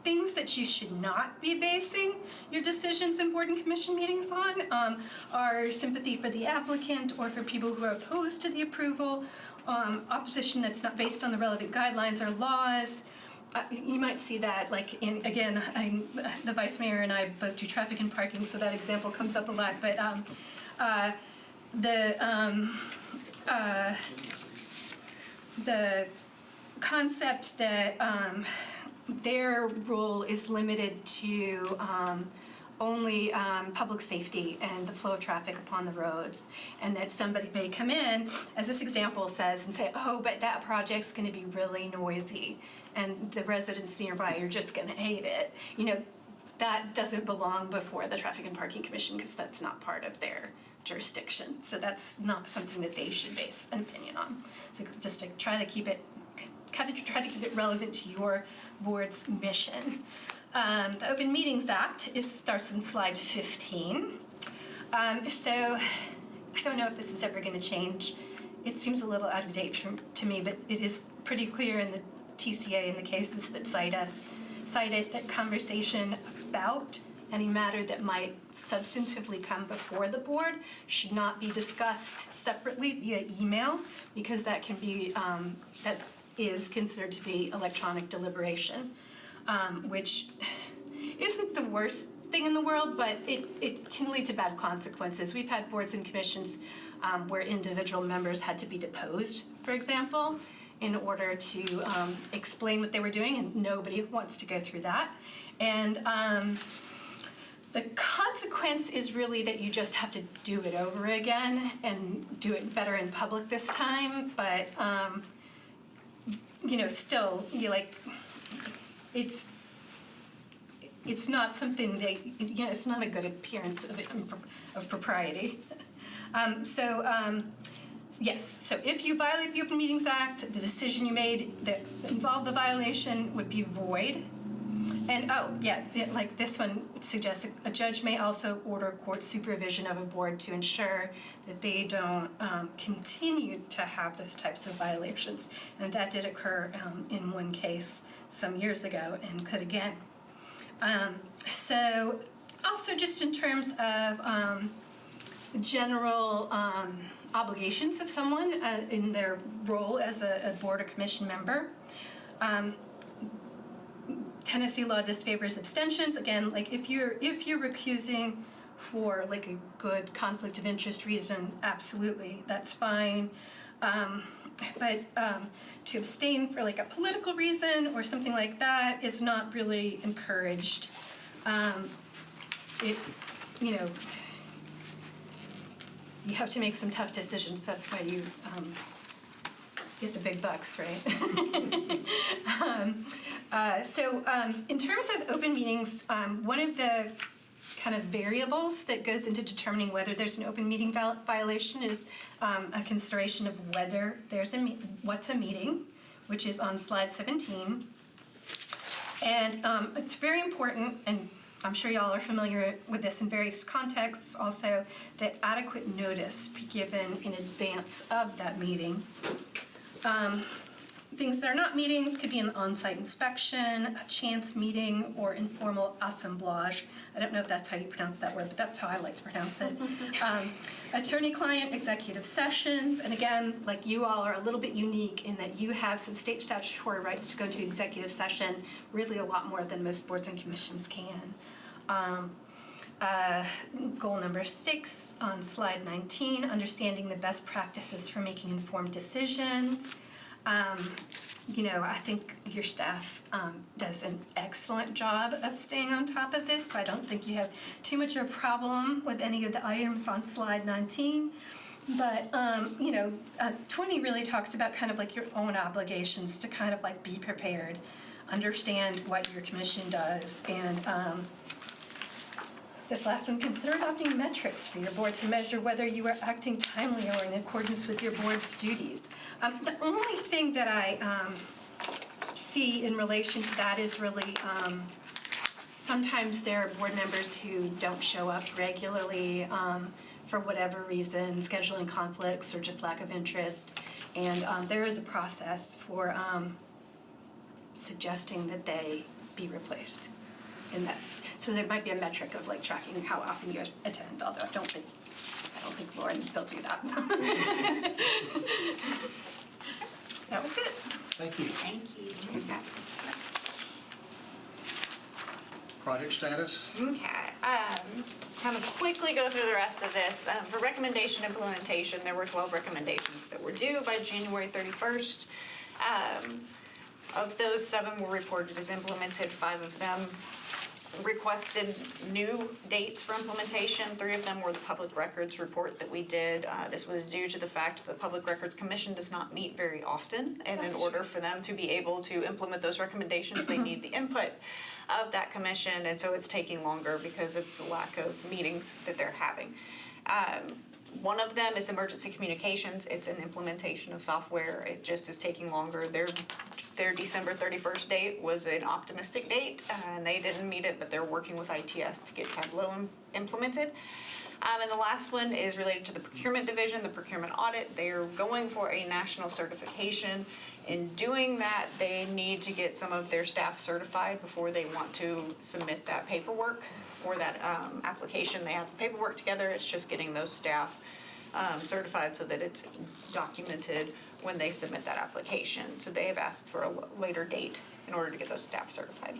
Things that you should not be basing your decisions in board and commission meetings on are sympathy for the applicant or for people who are opposed to the approval, opposition that's not based on the relevant guidelines or laws. You might see that, the Vice Mayor and I both do traffic and parking, so that example comes up a lot, but the concept that their role is limited to only public safety and the flow of traffic upon the roads, and that somebody may come in, as this example says, and say, oh, but that project's going to be really noisy, and the residents nearby are just going to hate it. That doesn't belong before the Traffic and Parking Commission, because that's not part of their jurisdiction. So that's not something that they should base an opinion on. So just to try to keep it relevant to your board's mission. The Open Meetings Act starts on slide 15. So I don't know if this is ever going to change. It seems a little out of date to me, but it is pretty clear in the TCA in the cases that cited that conversation about any matter that might substantively come before the board should not be discussed separately via email, because that can be that is considered to be electronic deliberation, which isn't the worst thing in the world, but it can lead to bad consequences. We've had boards and commissions where individual members had to be deposed, for example, in order to explain what they were doing, and nobody wants to go through that. And the consequence is really that you just have to do it over again and do it better in public this time, but still, it's not something that, it's not a good appearance of propriety. Yes, so if you violate the Open Meetings Act, the decision you made that involved the violation would be void. And, like this one suggests, a judge may also order court supervision of a board to ensure that they don't continue to have those types of violations. And that did occur in one case some years ago and could again. So also just in terms of general obligations of someone in their role as a board or commission member. Tennessee law disfavors abstentions. Again, like if you're recusing for like a good conflict of interest reason, absolutely, that's fine. But to abstain for like a political reason or something like that is not really encouraged. You have to make some tough decisions. That's why you get the big bucks, right? So in terms of open meetings, one of the kind of variables that goes into determining whether there's an open meeting violation is a consideration of whether there's what's a meeting, which is on slide 17. And it's very important, and I'm sure y'all are familiar with this in various contexts also, that adequate notice be given in advance of that meeting. Things that are not meetings could be an on-site inspection, a chance meeting, or informal assemblage. I don't know if that's how you pronounce that word, but that's how I like to pronounce it. Attorney-client executive sessions, and again, like you all are a little bit unique in that you have some state statutory rights to go to executive session, really a lot more than most boards and commissions can. Goal number 6 on slide 19, understanding the best practices for making informed decisions. I think your staff does an excellent job of staying on top of this, so I don't think you have too much of a problem with any of the items on slide 19. But, 20 really talks about kind of like your own obligations to kind of like be prepared, understand what your commission does, and this last one, consider adopting metrics for your board to measure whether you are acting timely or in accordance with your board's duties. The only thing that I see in relation to that is really sometimes there are board members who don't show up regularly for whatever reason, scheduling conflicts or just lack of interest. And there is a process for suggesting that they be replaced. And that's, so there might be a metric of like tracking how often you attend, although I don't think Lauren will do that. That was it. Thank you. Thank you. Project status? Okay, kind of quickly go through the rest of this. For recommendation implementation, there were 12 recommendations that were due by January 31st. Of those, 7 were reported as implemented, 5 of them requested new dates for implementation. 3 of them were the public records report that we did. This was due to the fact that the Public Records Commission does not meet very often, and in order for them to be able to implement those recommendations, they need the input of that commission, and so it's taking longer because of the lack of meetings that they're having. One of them is emergency communications. It's an implementation of software. It just is taking longer. Their December 31st date was an optimistic date, and they didn't meet it, but they're working with ITS to get Tableau implemented. And the last one is related to the procurement division, the procurement audit. They're going for a national certification. In doing that, they need to get some of their staff certified before they want to submit that paperwork for that application. They have the paperwork together. It's just getting those staff certified so that it's documented when they submit that application. So they have asked for a later date in order to get those staff certified.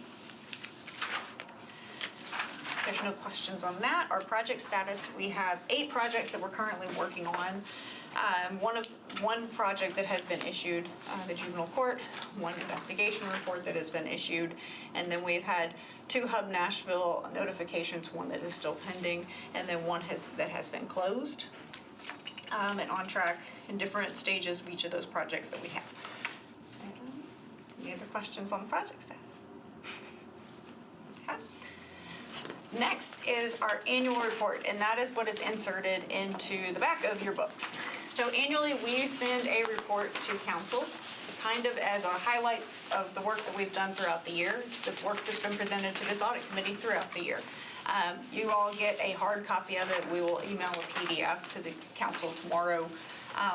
There's no questions on that. Our project status, we have 8 projects that we're currently working on. One project that has been issued, the juvenile court, 1 investigation report that has been issued, and then we've had 2 Hub Nashville notifications, 1 that is still pending, and then 1 that has been closed, and on track in different stages of each of those projects that we have. Any other questions on the project status? Okay. Next is our annual report, and that is what is inserted into the back of your books. So annually, we send a report to council kind of as our highlights of the work that we've done throughout the year. It's the work that's been presented to this audit committee throughout the year. You all get a hard copy of it. We will email a PDF to the council tomorrow,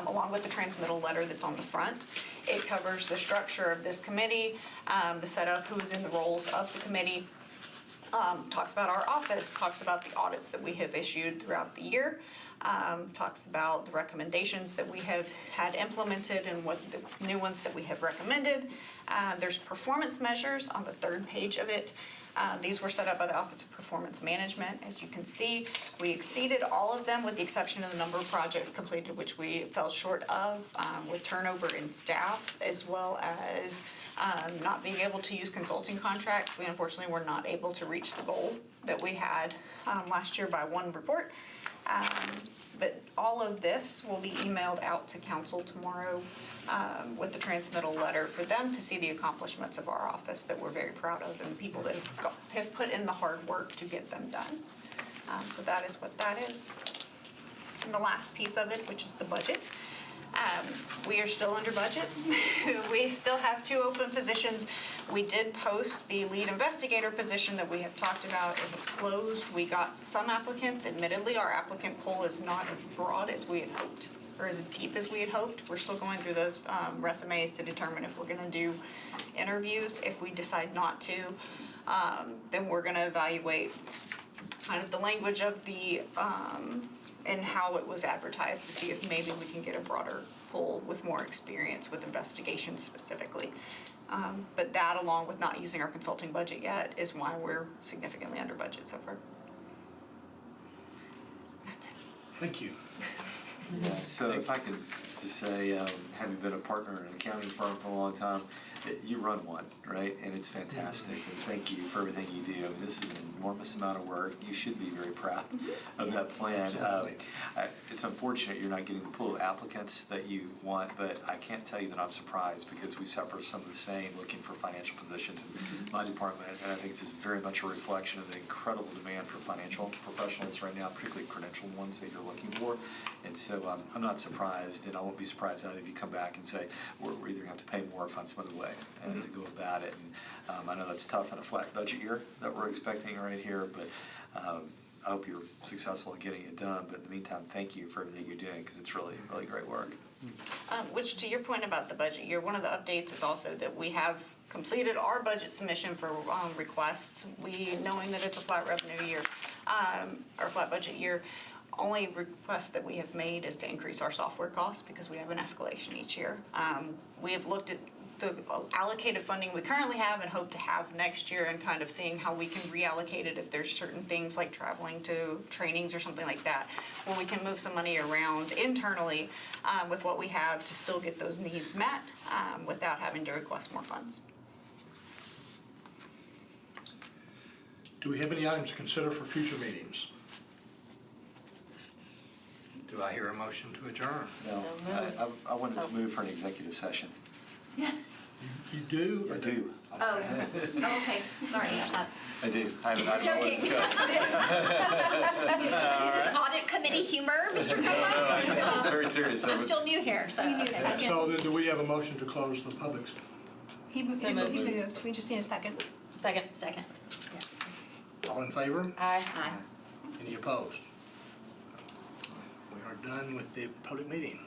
along with the transmittal letter that's on the front. It covers the structure of this committee, the setup, who's in the roles of the committee, talks about our office, talks about the audits that we have issued throughout the year, talks about the recommendations that we have had implemented and what the new ones that we have recommended. There's performance measures on the third page of it. These were set up by the Office of Performance Management. As you can see, we exceeded all of them with the exception of the number of projects completed, which we fell short of with turnover in staff, as well as not being able to use consulting contracts. We unfortunately were not able to reach the goal that we had last year by one report. But all of this will be emailed out to council tomorrow with the transmittal letter for them to see the accomplishments of our office that we're very proud of and the people that have put in the hard work to get them done. So that is what that is. And the last piece of it, which is the budget. We are still under budget. We still have 2 open positions. We did post the lead investigator position that we have talked about. It was closed. We got some applicants. Admittedly, our applicant pool is not as broad as we had hoped, or as deep as we had hoped. We're still going through those resumes to determine if we're going to do interviews. If we decide not to, then we're going to evaluate kind of the language of the and how it was advertised to see if maybe we can get a broader pool with more experience with investigations specifically. But that, along with not using our consulting budget yet, is why we're significantly under budget so far. That's it. Thank you. Yeah, so if I could just say, having been a partner in an accounting firm for a long time, you run one, right? And it's fantastic. And thank you for everything you do. I mean, this is an enormous amount of work. You should be very proud of that plan. It's unfortunate you're not getting the pool of applicants that you want, but I can't tell you that I'm surprised because we suffer some of the same looking for financial positions in my department. And I think it's just very much a reflection of the incredible demand for financial professionals right now, particularly credentialed ones that you're looking for. And so I'm not surprised, and I won't be surprised either if you come back and say, we're either going to have to pay more or find some other way to go about it. And I know that's tough in a flat budget year that we're expecting right here, but I hope you're successful in getting it done. But in the meantime, thank you for everything you're doing because it's really, really great work. Which, to your point about the budget year, one of the updates is also that we have completed our budget submission for requests. Knowing that it's a flat revenue year, or flat budget year, only request that we have made is to increase our software costs because we have an escalation each year. We have looked at the allocated funding we currently have and hope to have next year and kind of seeing how we can reallocate it if there's certain things like traveling to trainings or something like that, where we can move some money around internally with what we have to still get those needs met without having to request more funds. Do we have any items to consider for future meetings? Do I hear a motion to adjourn? No, I wanted to move for an executive session. You do? I do. Oh, okay, sorry. I do. I have an item I want to discuss. Is this audit committee humor, Mr. Copa? I'm very serious. I'm still new here, so. Okay. So then do we have a motion to close the public? He moved. We just need a second. Second. Second. All in favor? Aye. Aye. Any opposed? We are done with the public meeting.